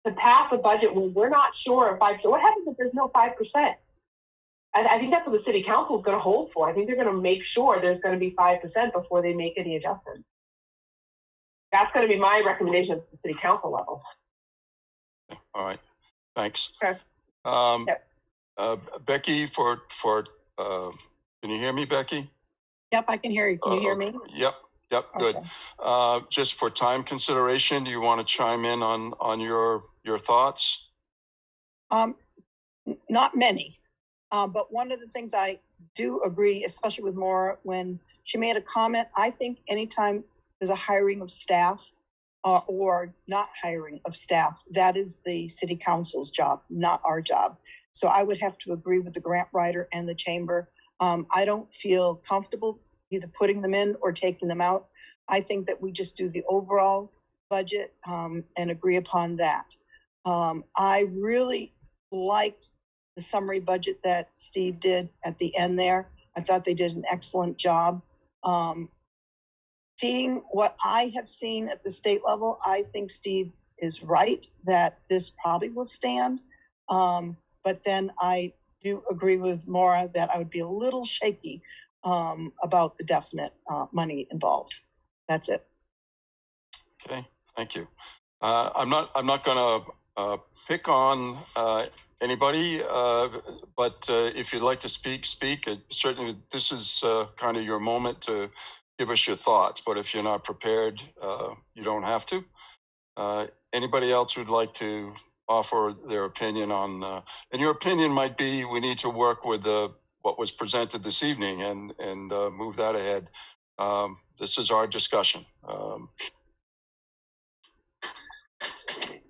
to pass a budget when we're not sure if 5%, what happens if there's no 5%? I think that's what the city council is going to hold for. I think they're going to make sure there's going to be 5% before they make any adjustments. That's going to be my recommendation at the city council level. All right, thanks. Okay. Becky, can you hear me, Becky? Yep, I can hear you. Can you hear me? Yep, good. Okay. Just for time consideration, do you want to chime in on your thoughts? Not many, but one of the things I do agree, especially with Maura, when she made a comment, I think anytime there's a hiring of staff or not hiring of staff, that is the city council's job, not our job. So I would have to agree with the grant writer and the chamber. I don't feel comfortable either putting them in or taking them out. I think that we just do the overall budget and agree upon that. I really liked the summary budget that Steve did at the end there. I thought they did an excellent job. Seeing what I have seen at the state level, I think Steve is right that this probably will stand. But then I do agree with Maura that I would be a little shaky about the definite money involved. That's it. Okay, thank you. I'm not going to pick on anybody, but if you'd like to speak. Certainly, this is kind of your moment to give us your thoughts. But if you're not prepared, you don't have to. Anybody else who'd like to offer their opinion on, and your opinion might be we need to work with what was presented this evening and move that ahead. This is our discussion.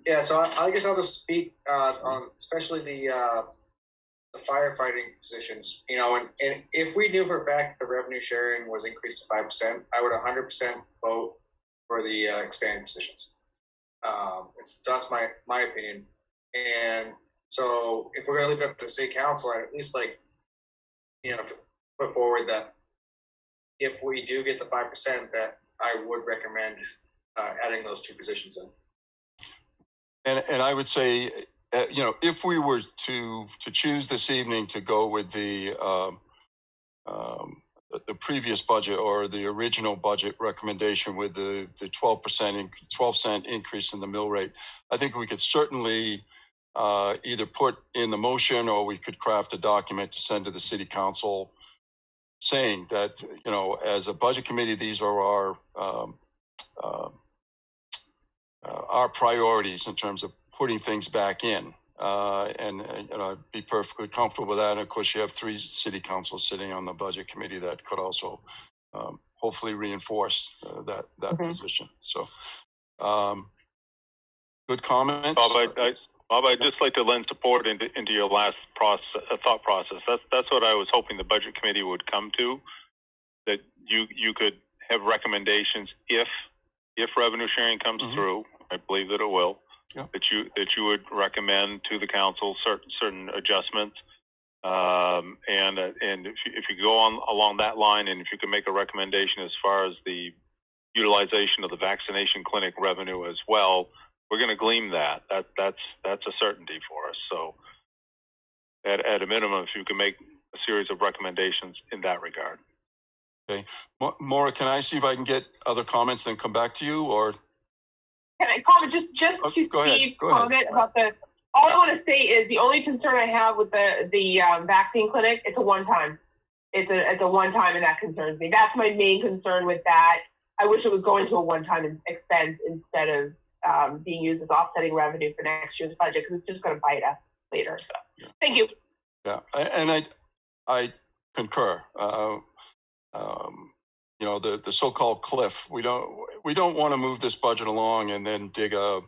Yeah, so I guess I'll just speak on especially the firefighting positions. You know, and if we knew for a fact that the revenue sharing was increased to 5%, I would 100% vote for the expanded positions. That's my opinion. And so if we're going to leave it up to the city council, I'd at least put forward that if we do get the 5%, that I would recommend adding those two positions in. And I would say, if we were to choose this evening to go with the previous budget or the original budget recommendation with the 12 cent increase in the mill rate, I think we could certainly either put in the motion or we could craft a document to send to the city council saying that, as a budget committee, these are our priorities in terms of putting things back in. And I'd be perfectly comfortable with that. And of course, you have 3 city councils sitting on the budget committee that could also hopefully reinforce that position. So, good comments. Bob, I'd just like to lend support into your last thought process. That's what I was hoping the budget committee would come to, that you could have recommendations if revenue sharing comes through. I believe that it will. Yeah. That you would recommend to the council certain adjustments, and if you go on along that line, and if you can make a recommendation as far as the utilization of the vaccination clinic revenue as well, we're going to glean that. That's a certainty for us. So, at a minimum, if you can make a series of recommendations in that regard. Okay, Maura, can I see if I can get other comments, then come back to you, or? Can I comment just to Steve's comment about all I want to say is the only concern I have with the vaccine clinic, it's a one-time. It's a one-time, and that concerns me. That's my main concern with that. I wish it was going to a one-time expense instead of being used as offsetting revenue for next year's budget, because it's just going to bite us later. So, thank you. Yeah, and I concur. You know, the so-called cliff. We don't want to move this budget along and then dig a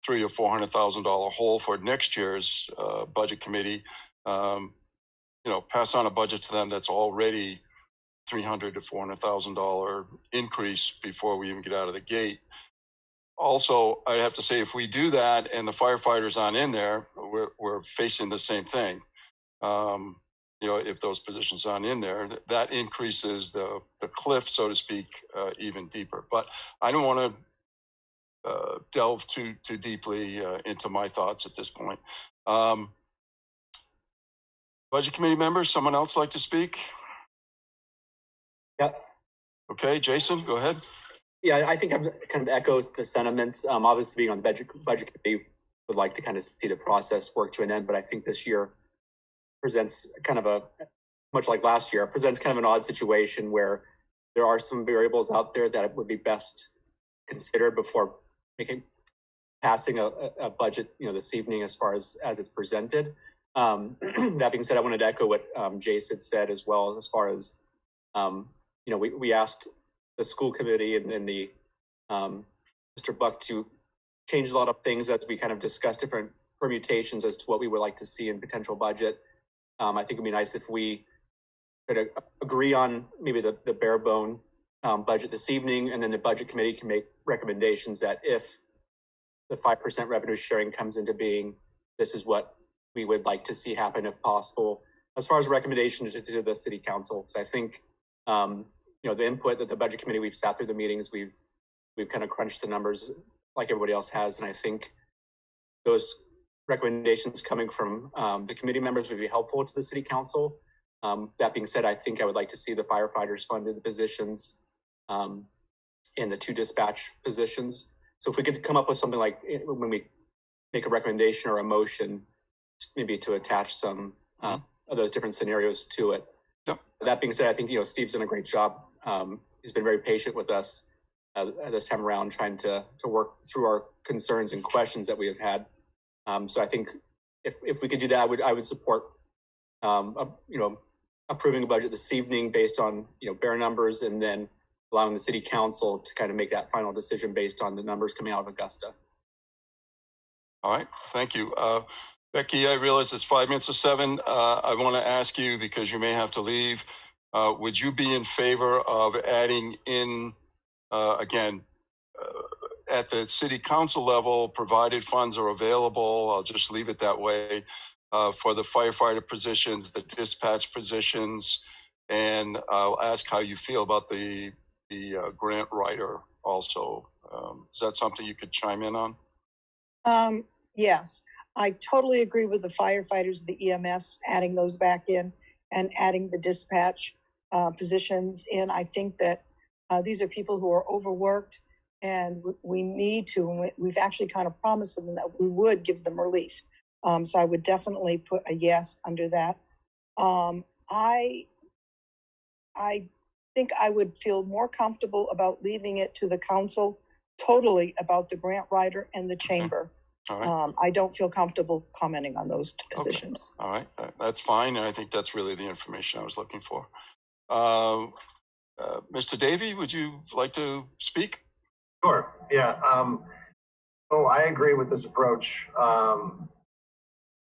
$300,000 or $400,000 hole for next year's budget committee. You know, pass on a budget to them that's already $300,000 to $400,000 increase before we even get out of the gate. Also, I have to say, if we do that and the firefighters aren't in there, we're facing the same thing. You know, if those positions aren't in there, that increases the cliff, so to speak, even deeper. But I don't want to delve too deeply into my thoughts at this point. Budget committee members, someone else like to speak? Yeah. Okay, Jason, go ahead. Yeah, I think I'm kind of echoes the sentiments. Obviously, being on the budget committee, would like to kind of see the process work to an end, but I think this year presents kind of much like last year, presents kind of an odd situation where there are some variables out there that would be best considered before passing a budget, you know, this evening as far as it's presented. That being said, I wanted to echo what Jason said as well, as far as, you know, we asked the school committee and then the Mr. Buck to change a lot of things as we kind of discussed different permutations as to what we would like to see in potential budget. I think it'd be nice if we could agree on maybe the bare bone budget this evening, and then the budget committee can make recommendations that if the 5% revenue sharing comes into being, this is what we would like to see happen if possible. As far as recommendations to the city council, so I think you know, the input that the budget committee, we've sat through the meetings, we've kind of crunched the numbers like everybody else has, and I think those recommendations coming from the committee members would be helpful to the city council. That being said, I think I would like to see the firefighters funded the positions and the 2 dispatch positions. So if we could come up with something like, when we make a recommendation or a motion, maybe to attach some of those different scenarios to it. Yep. That being said, I think, you know, Steve's done a great job. He's been very patient with us this time around, trying to work through our concerns and questions that we have had. So I think if we could do that, I would support, you know, approving a budget this evening based on, you know, bare numbers, and then allowing the city council to kind of make that final decision based on the numbers coming out of Augusta. All right, thank you. Becky, I realize it's 5 minutes to 7. I want to ask you, because you may have to leave, would you be in favor of adding in, again, at the city council level, provided funds are available, I'll just leave it that way, for the firefighter positions, the dispatch positions, and I'll ask how you feel about the grant writer also. Is that something you could chime in on? Yes, I totally agree with the firefighters, the EMS, adding those back in and adding the dispatch positions in. I think that these are people who are overworked, and we need to, we've actually kind of promised them that we would give them relief. So I would definitely put a yes under that. I think I would feel more comfortable about leaving it to the council totally about the grant writer and the chamber. All right. I don't feel comfortable commenting on those decisions. Okay. All right, that's fine, and I think that's really the information I was looking for. Mr. Davey, would you like to speak? Sure. Yeah. So I agree with this approach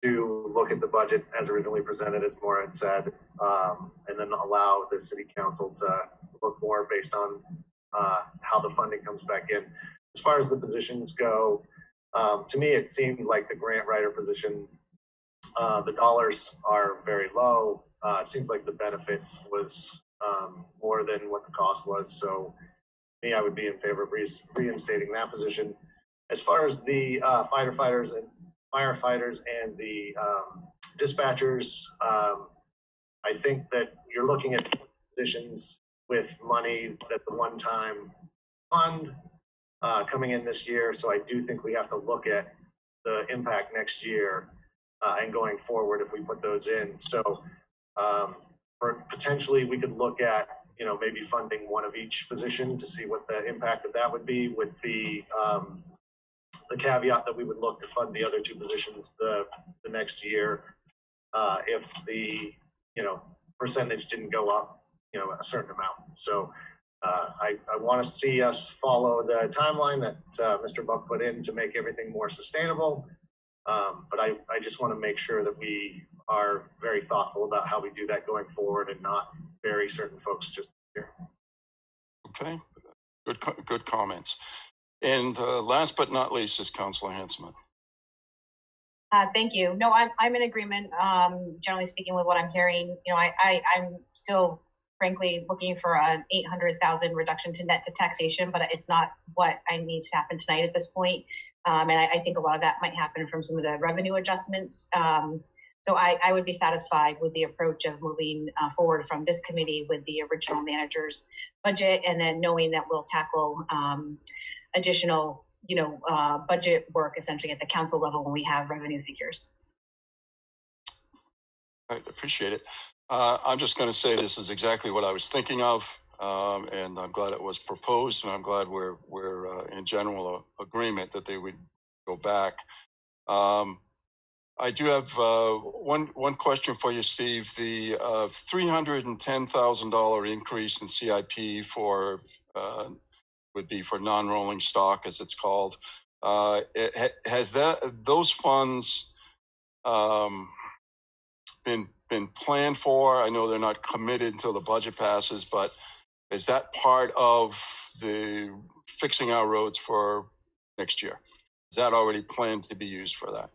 to look at the budget as originally presented, as Maura had said, and then allow the city council to look more based on how the funding comes back in. As far as the positions go, to me, it seemed like the grant writer position, the dollars are very low. It seems like the benefit was more than what the cost was. So me, I would be in favor of reinstating that position. As far as the firefighters and the dispatchers, I think that you're looking at positions with money that's a one-time fund coming in this year. So I do think we have to look at the impact next year and going forward if we put those in. So potentially we could look at, maybe funding one of each position to see what the impact of that would be, with the caveat that we would look to fund the other two positions the next year if the percentage didn't go up a certain amount. So I want to see us follow the timeline that Mr. Buck put in to make everything more sustainable. But I just want to make sure that we are very thoughtful about how we do that going forward and not bury certain folks just here. Okay, good comments. And last but not least is Councilor Hanselman. Thank you. No, I'm in agreement. Generally speaking, with what I'm hearing, I'm still, frankly, looking for an 800,000 reduction to net to taxation, but it's not what I need to happen tonight at this point. And I think a lot of that might happen from some of the revenue adjustments. So I would be satisfied with the approach of moving forward from this committee with the original manager's budget, and then knowing that we'll tackle additional budget work essentially at the council level when we have revenue figures. I appreciate it. I'm just going to say this is exactly what I was thinking of, and I'm glad it was proposed, and I'm glad we're in general agreement that they would go back. I do have one question for you, Steve. The $310,000 increase in CIP for would be for non-rolling stock, as it's called. Has those funds been planned for? I know they're not committed until the budget passes, but is that part of the fixing our roads for next year? Is that already planned to be used for that?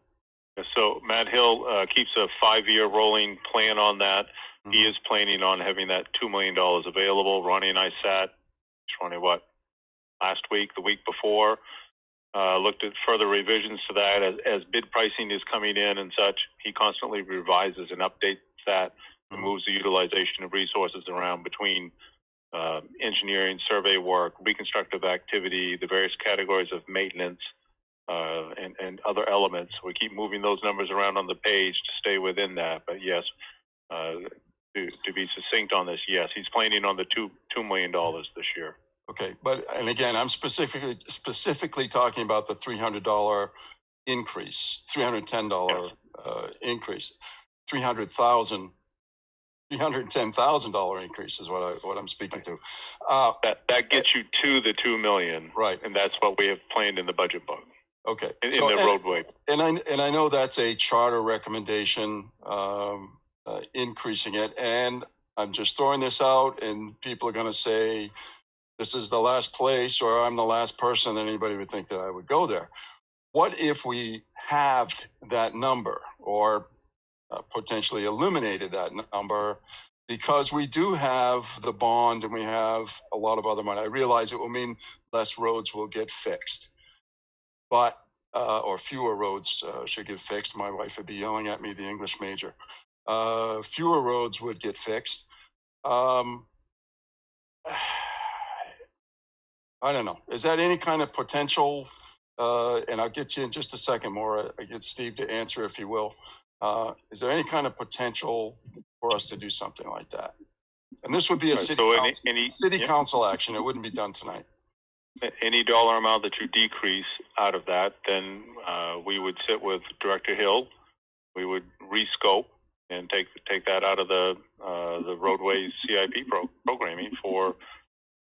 So Matt Hill keeps a 5-year rolling plan on that. Mm-hmm. He is planning on having that $2 million available. Ronnie and I sat, last week, the week before, looked at further revisions to that as bid pricing is coming in and such. He constantly revises and updates that and moves the utilization of resources around between engineering, survey work, reconstructive activity, the various categories of maintenance, and other elements. We keep moving those numbers around on the page to stay within that. But yes, to be succinct on this, yes, he's planning on the $2 million this year. Okay, and again, I'm specifically talking about the $300 increase, $310 increase, $310,000 increase is what I'm speaking to. That gets you to the $2 million, right? And that's what we have planned in the budget book. Okay, in the roadway. And I know that's a charter recommendation, increasing it, and I'm just throwing this out, and people are going to say, this is the last place, or I'm the last person that anybody would think that I would go there. What if we halved that number, or potentially eliminated that number, because we do have the bond and we have a lot of other money? I realize it will mean less roads will get fixed, but or fewer roads should get fixed. My wife would be yelling at me, the English major. Fewer roads would get fixed. I don't know. Is that any kind of potential? And I'll get you in just a second more. I get Steve to answer, if you will. Is there any kind of potential for us to do something like that? And this would be a city council action. It wouldn't be done tonight. Any dollar amount that you decrease out of that, then we would sit with Director Hill. We would rescope and take that out of the roadways CIP programming for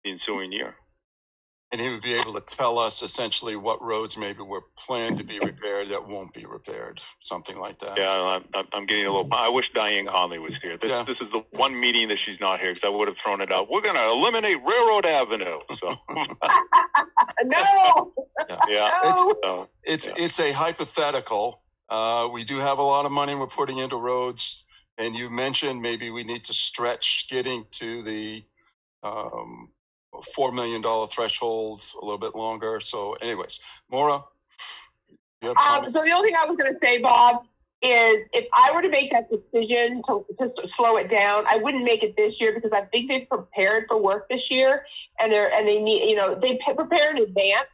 the ensuing year. And he would be able to tell us essentially what roads maybe were planned to be repaired that won't be repaired, something like that. Yeah, I'm getting a little. I wish Diane Conley was here. This is the one meeting that she's not here, because I would have thrown it out. We're going to eliminate Railroad Avenue. So. No. Yeah. It's a hypothetical. We do have a lot of money we're putting into roads, and you mentioned maybe we need to stretch getting to the $4 million threshold a little bit longer. So anyways, Maura? So the only thing I was going to say, Bob, is if I were to make that decision to slow it down, I wouldn't make it this year, because I think they've prepared for work this year, and they need, they prepared in advance,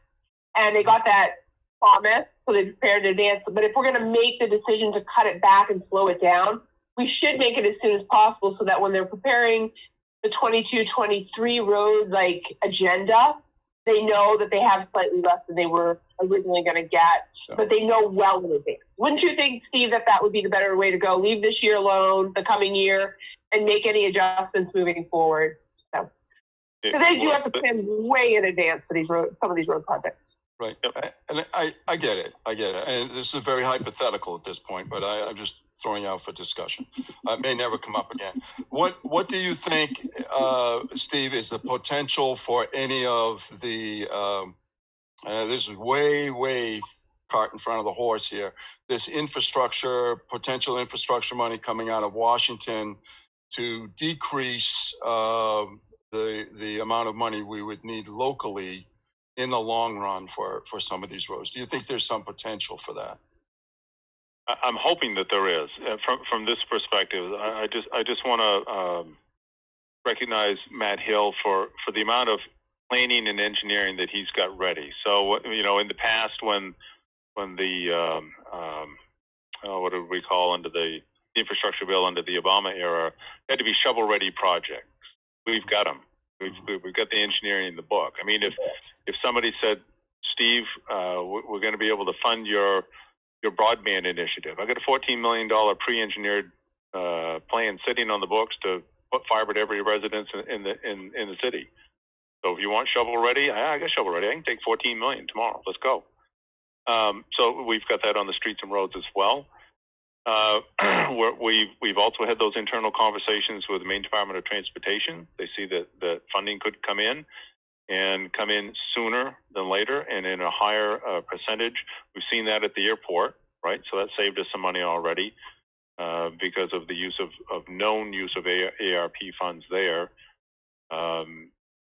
and they got that promise, so they prepared in advance. But if we're going to make the decision to cut it back and slow it down, we should make it as soon as possible so that when they're preparing the 22-23 road like agenda, they know that they have slightly less than they were originally going to get, but they know well in advance. Wouldn't you think, Steve, that that would be the better way to go? Leave this year alone, the coming year, and make any adjustments moving forward. So, because they do have to plan way in advance for these some of these road projects. Right. And I get it. I get it. And this is very hypothetical at this point, but I'm just throwing out for discussion. It may never come up again. What do you think, Steve, is the potential for any of the, this is way cart in front of the horse here, this potential infrastructure money coming out of Washington to decrease the amount of money we would need locally in the long run for some of these roads? Do you think there's some potential for that? I'm hoping that there is. From this perspective, I just want to recognize Matt Hill for the amount of planning and engineering that he's got ready. So, you know, in the past when the what did we call under the infrastructure bill under the Obama era, had to be shovel-ready projects. We've got them. We've got the engineering in the book. I mean, if somebody said, Steve, we're going to be able to fund your broadband initiative, I got a $14 million pre-engineered plan sitting on the books to put fiber to every residence in the city. So if you want shovel ready, I got shovel ready. I can take $14 million tomorrow. Let's go. So we've got that on the streets and roads as well. We've also had those internal conversations with the Maine Department of Transportation. They see that funding could come in sooner than later and in a higher percentage. We've seen that at the airport, right? So that saved us some money already because of the use of known use of ARP funds there.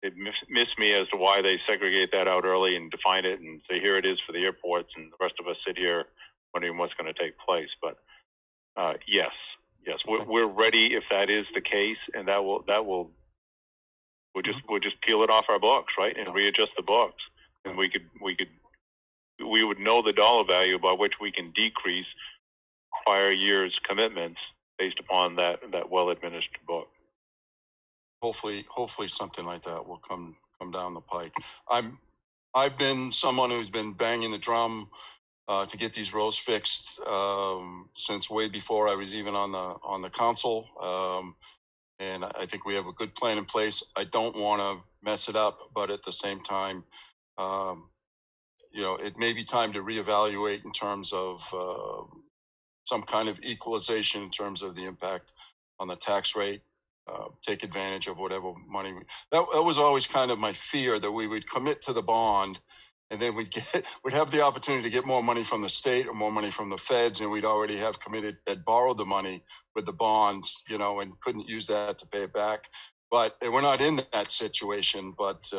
It missed me as to why they segregate that out early and define it and say, here it is for the airports, and the rest of us sit here wondering what's going to take place. But yes, we're ready if that is the case, and we'll just peel it off our books, right, and readjust the books, and we would know the dollar value by which we can decrease prior year's commitments based upon that well administered book. Hopefully something like that will come down the pike. I've been someone who's been banging the drum to get these roads fixed since way before I was even on the council, and I think we have a good plan in place. I don't want to mess it up, but at the same time, you know, it may be time to reevaluate in terms of some kind of equalization in terms of the impact on the tax rate. Take advantage of whatever money that was always kind of my fear, that we would commit to the bond and then we'd have the opportunity to get more money from the state or more money from the feds, and we'd already have had borrowed the money with the bonds, you know, and couldn't use that to pay it back. But we're not in that situation, but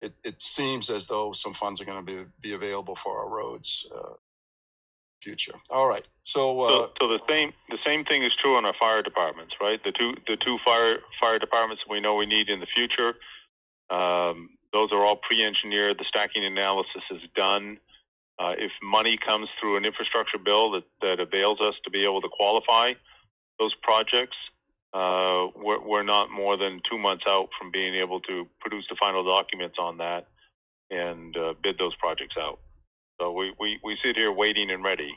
it seems as though some funds are going to be available for our roads future. All right. So the same thing is true on our fire departments, right? The two fire departments we know we need in the future. Those are all pre-engineered. The stacking analysis is done. If money comes through an infrastructure bill that avails us to be able to qualify those projects, we're not more than 2 months out from being able to produce the final documents on that and bid those projects out. So we sit here waiting and ready.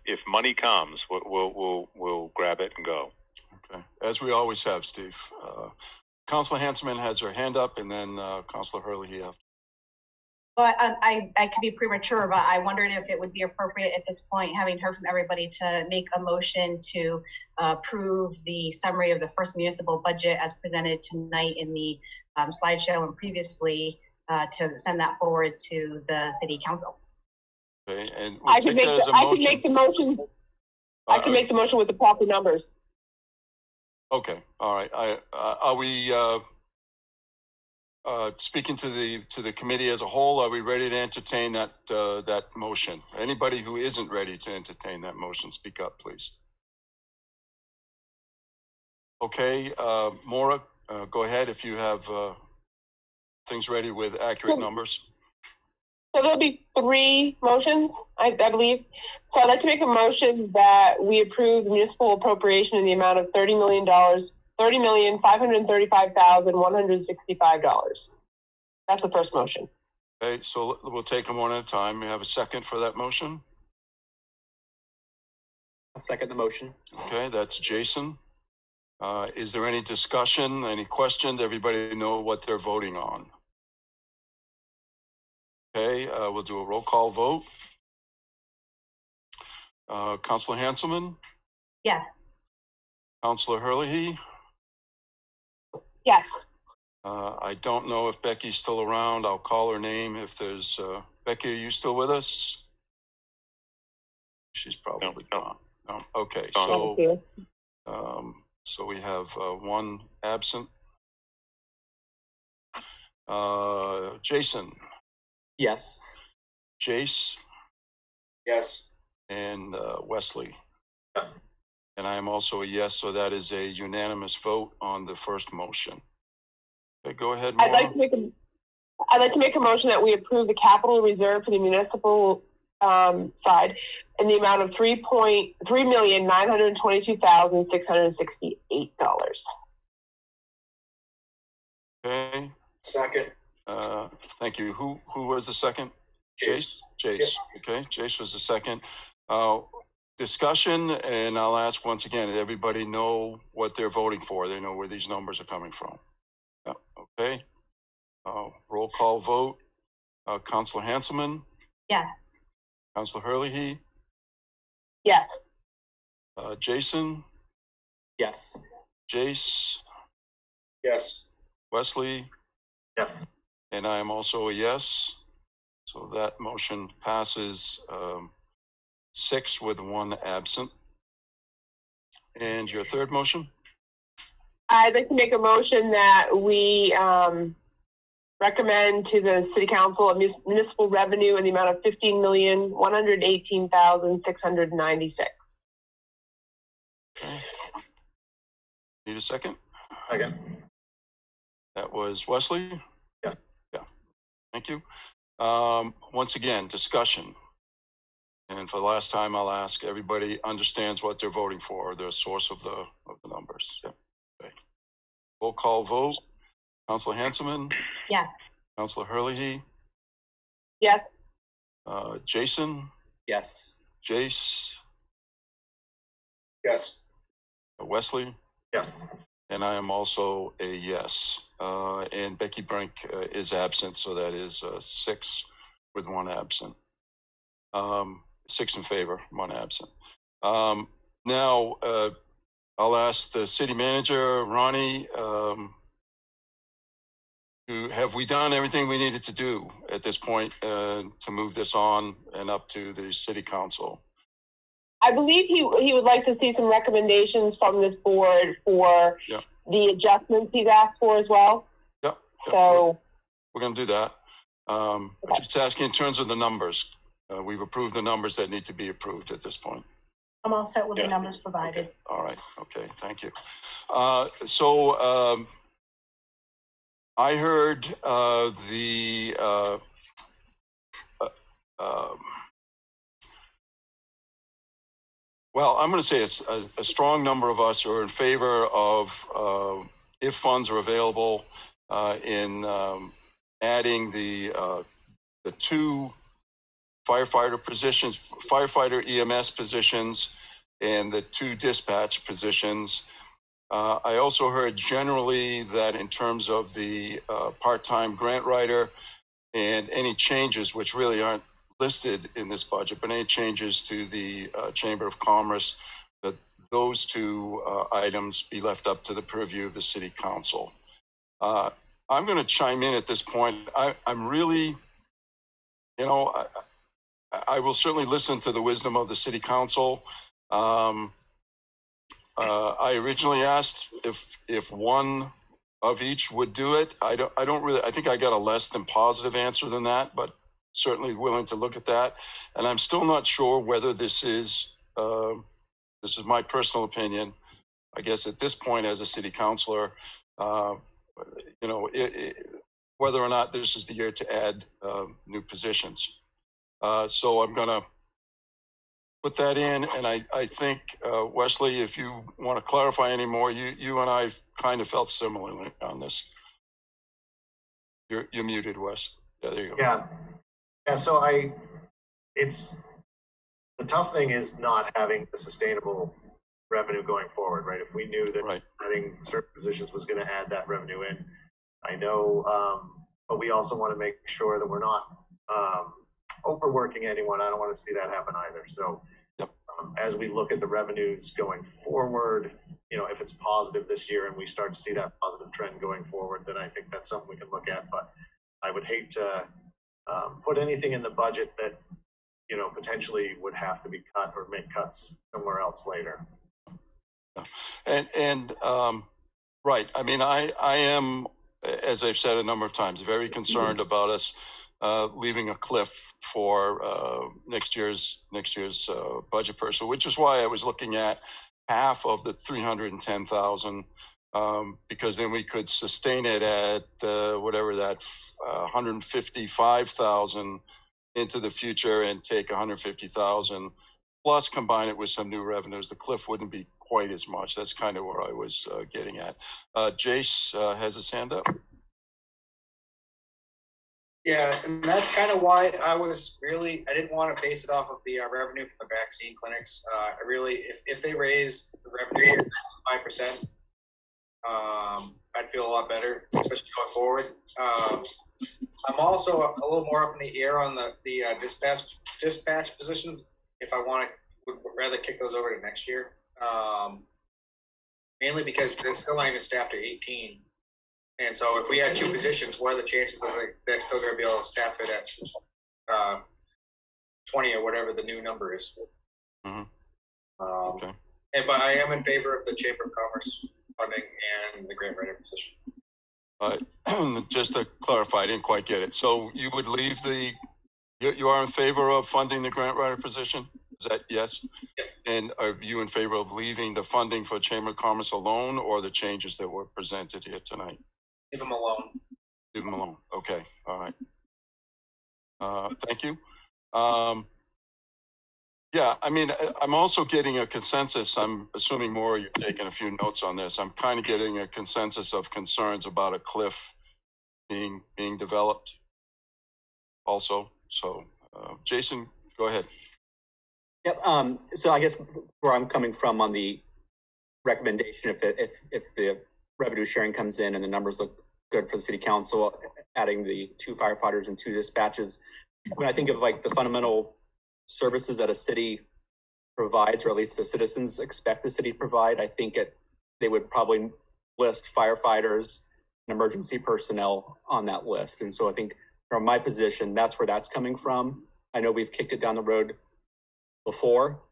If money comes, we'll grab it and go. Okay, as we always have, Steve. Councilor Hanselman has her hand up, and then Councilor Hurley after. Well, I could be premature, but I wondered if it would be appropriate at this point, having heard from everybody, to make a motion to approve the summary of the first municipal budget as presented tonight in the slideshow and previously, to send that forward to the city council. Okay, and I can make the motion. I can make the motion with the proper numbers. Okay, all right. Are we speaking to the committee as a whole? Are we ready to entertain that motion? Anybody who isn't ready to entertain that motion, speak up, please. Okay, Maura, go ahead if you have things ready with accurate numbers. So there'll be 3 motions, I believe. So I'd like to make a motion that we approve the municipal appropriation in the amount of $30 million, $30,535,165. That's the first motion. Okay, so we'll take them one at a time. We have a second for that motion. I'll second the motion. Okay, that's Jason. Is there any discussion, any questions? Everybody know what they're voting on? Okay, we'll do a roll call vote. Councilor Hanselman, Yes. Councilor Hurley. Yes. I don't know if Becky's still around. I'll call her name if there's, Becky, are you still with us? She's probably gone. No. Okay, so, so we have one absent. Jason. Yes. Jace. Yes. And Wesley. And I am also a yes, so that is a unanimous vote on the first motion. Okay, go ahead, Maura. I'd like to make a motion that we approve the capital reserve for the municipal side in the amount of $3,922,668. Okay. Second. Thank you. Who was the second? Jace. Jace. Yep. Okay, Jace was the second. Discussion, and I'll ask once again, did everybody know what they're voting for? They know where these numbers are coming from. Yeah, okay. Roll call vote. Councilor Hanselman. Yes. Councilor Hurley. Yes. Jason. Yes. Jace. Yes. Wesley. Yes. And I am also a yes. So that motion passes 6 with 1 absent. And your third motion? I'd like to make a motion that we recommend to the City Council a municipal revenue in the amount of $15,118,696. Okay. Need a second? Second. That was Wesley? Yes. Yeah. Thank you. Once again, discussion. And for the last time, I'll ask everybody understands what they're voting for, the source of the numbers. Yeah. Okay. Roll call vote. Councilor Hanselman. Yes. Councilor Hurley. Yes. Jason. Yes. Jace. Yes. Wesley. Yes. And I am also a yes. And Becky Brink is absent, so that is 6 with 1 absent. 6 in favor, 1 absent. Now, I'll ask the city manager, Ronnie, have we done everything we needed to do at this point to move this on and up to the city council? I believe he would like to see some recommendations from this board for the adjustments he's asked for as well. Yep. So we're going to do that. Just asking in terms of the numbers. We've approved the numbers that need to be approved at this point. I'm all set with the numbers provided. Okay. All right. Okay. Thank you. I heard well, I'm going to say a strong number of us are in favor of, if funds are available, in adding the 2 firefighter positions, firefighter EMS positions, and the 2 dispatch positions. I also heard generally that in terms of the part-time grant writer and any changes, which really aren't listed in this budget, but any changes to the Chamber of Commerce, that those 2 items be left up to the purview of the City Council. I'm going to chime in at this point. I'm really, I will certainly listen to the wisdom of the City Council. I originally asked if 1 of each would do it. I think I got a less than positive answer than that, but certainly willing to look at that. And I'm still not sure whether this is my personal opinion. I guess at this point as a city councilor, what whether or not this is the year to add new positions. So I'm going to put that in, and I think, Wesley, if you want to clarify any more, you and I kind of felt similarly on this. You're muted, Wes. Yeah, there you go. Yeah. So it's the tough thing is not having a sustainable revenue going forward, right? If we knew that having certain positions was going to add that revenue in, I know, but we also want to make sure that we're not overworking anyone. I don't want to see that happen either. So as we look at the revenues going forward, you know, if it's positive this year and we start to see that positive trend going forward, then I think that's something we can look at. But I would hate to put anything in the budget that, you know, potentially would have to be cut or make cuts somewhere else later. And right. I mean, I am, as I've said a number of times, very concerned about us leaving a cliff for next year's budget person, which is why I was looking at half of the 310,000, because then we could sustain it at whatever that 155,000 into the future and take 150,000 plus combine it with some new revenues. The cliff wouldn't be quite as much. That's kind of where I was getting at. Jace has his hand up. Yeah, and that's kind of why I didn't want to base it off of the revenue for the vaccine clinics. I really, if they raise the revenue 5%, I'd feel a lot better, especially going forward. I'm also a little more up in the air on the dispatch positions. If I would rather kick those over to next year. Mainly because they're still not even staffed at 18. And so if we had two positions, what are the chances that they're still going to be able to staff it at 20 or whatever the new number is? Mm-hmm. Okay. But I am in favor of the Chamber of Commerce funding and the grant writer position. Just to clarify, I didn't quite get it. So you would leave you are in favor of funding the grant writer position? Is that yes? Yep. And are you in favor of leaving the funding for Chamber of Commerce alone, or the changes that were presented here tonight? Leave them alone. Leave them alone. Okay. All right. Thank you. Yeah, I mean, I'm also getting a consensus. I'm assuming more you're taking a few notes on this. I'm kind of getting a consensus of concerns about a cliff being developed also. So, Jason, go ahead. Yep. So I guess where I'm coming from on the recommendation, if the revenue sharing comes in and the numbers look good for the city council, adding the 2 firefighters and 2 dispatches, when I think of like the fundamental services that a city provides, or at least the citizens expect the city to provide, I think they would probably list firefighters and emergency personnel on that list. And so I think from my position, that's where that's coming from. I know we've kicked it down the road before.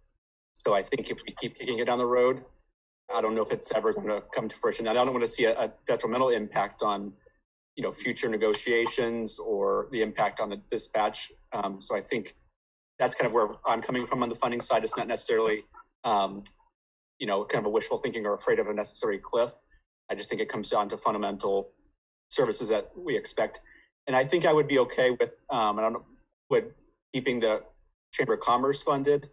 So I think if we keep kicking it down the road, I don't know if it's ever going to come to fruition. I don't want to see a detrimental impact on, you know, future negotiations or the impact on the dispatch. So I think that's kind of where I'm coming from on the funding side. It's not necessarily, you know, kind of a wishful thinking or afraid of a necessary cliff. I just think it comes down to fundamental services that we expect. And I think I would be okay with, I don't know, with keeping the Chamber of Commerce funded.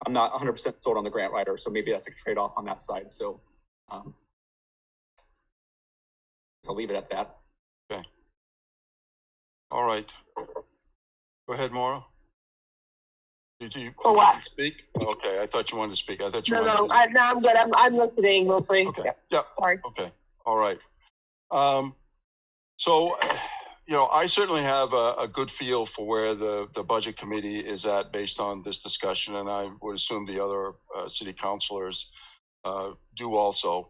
I'm not 100% sold on the grant writer, so maybe that's a trade-off on that side. So I'll leave it at that. Okay. All right. Go ahead, Maura. Did you speak? Okay, I thought you wanted to speak. I thought you wanted to... No, I'm good. I'm listening mostly. Okay. Yeah. Sorry. Okay. All right. So, you know, I certainly have a good feel for where the budget committee is at based on this discussion, and I would assume the other city councilors do also.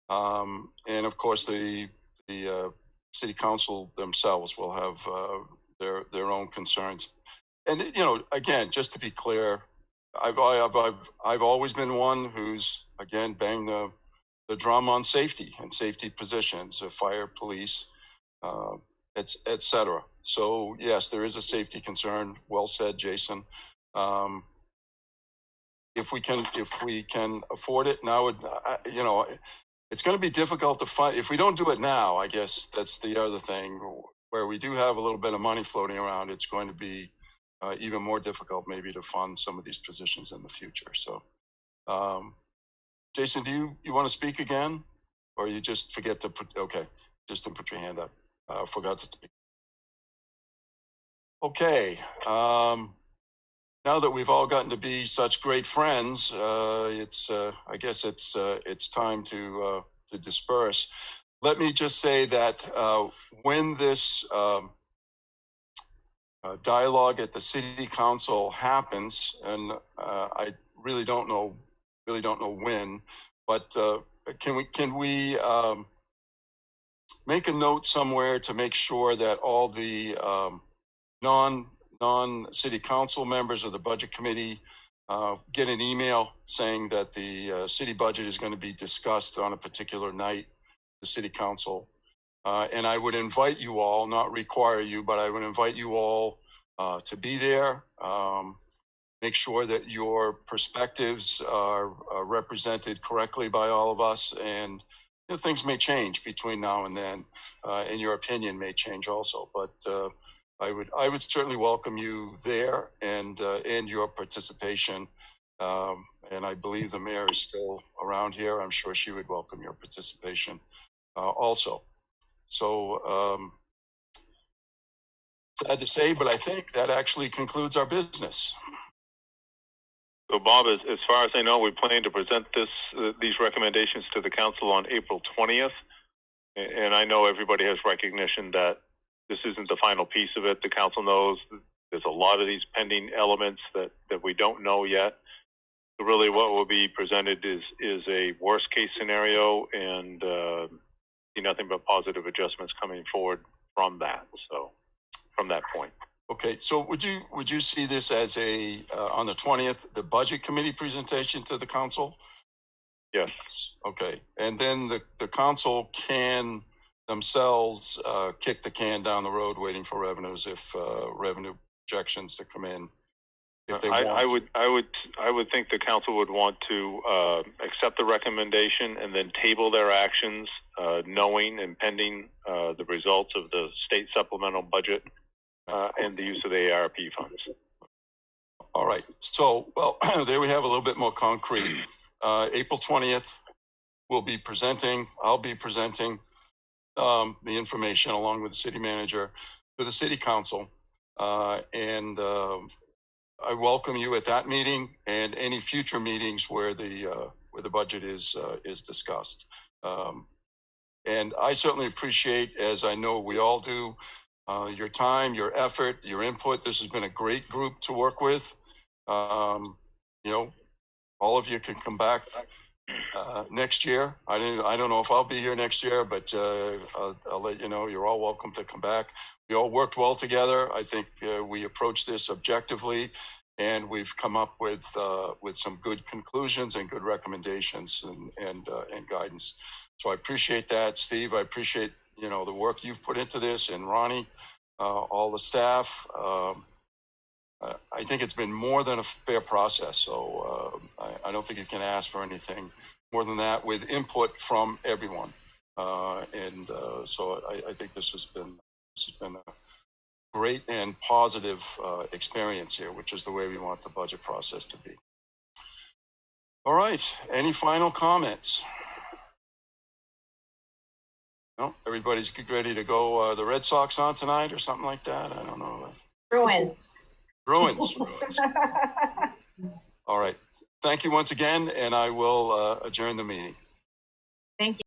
And of course, the city council themselves will have their own concerns. And you know, again, just to be clear, I've always been one who's again banged the drum on safety and safety positions, fire, police. Et cetera. So yes, there is a safety concern. Well said, Jason. If we can afford it now, you know, it's going to be difficult to find if we don't do it now. I guess that's the other thing where we do have a little bit of money floating around. It's going to be even more difficult maybe to fund some of these positions in the future. So, Jason, do you want to speak again, or you just forget to put? Okay, just to put your hand up. Forgot to speak. Okay. Now that we've all gotten to be such great friends, I guess it's time to disperse. Let me just say that when this dialogue at the city council happens, and I really don't know when, but can we make a note somewhere to make sure that all the non-city council members of the budget committee get an email saying that the city budget is going to be discussed on a particular night, the city council. And I would invite you all, not require you, but I would invite you all to be there. Make sure that your perspectives are represented correctly by all of us. And things may change between now and then, and your opinion may change also. But I would certainly welcome you there and your participation. And I believe the mayor is still around here. I'm sure she would welcome your participation also. So sad to say, but I think that actually concludes our business. So, Bob, as far as I know, we plan to present these recommendations to the council on April 20th. And I know everybody has recognition that this isn't the final piece of it. The council knows there's a lot of these pending elements that we don't know yet. So really what will be presented is a worst case scenario, and see nothing but positive adjustments coming forward from that. So from that point. Okay, so would you see this as a on the 20th, the budget committee presentation to the council? Yes. Okay, and then the council can themselves kick the can down the road, waiting for revenues if revenue projections to come in. If they want. I would think the council would want to accept the recommendation and then table their actions, knowing and pending the results of the state supplemental budget. And the use of the ARP funds. All right. So, well, there we have a little bit more concrete. April 20th, I'll be presenting the information along with the city manager to the city council. And I welcome you at that meeting and any future meetings where the budget is discussed. And I certainly appreciate, as I know we all do, your time, your effort, your input. This has been a great group to work with. All of you can come back next year. I don't know if I'll be here next year, but I'll let you know. You're all welcome to come back. We all worked well together. I think we approached this objectively, and we've come up with some good conclusions and good recommendations and guidance. So I appreciate that, Steve. I appreciate the work you've put into this, and Ronnie, all the staff. I think it's been more than a fair process. So I don't think you can ask for anything more than that, with input from everyone. So I think this has been a great and positive experience here, which is the way we want the budget process to be. All right. Any final comments? No, everybody's ready to go. The Red Sox on tonight or something like that. I don't know. Bruins. Bruins. All right. Thank you once again, and I will adjourn the meeting. Thank you.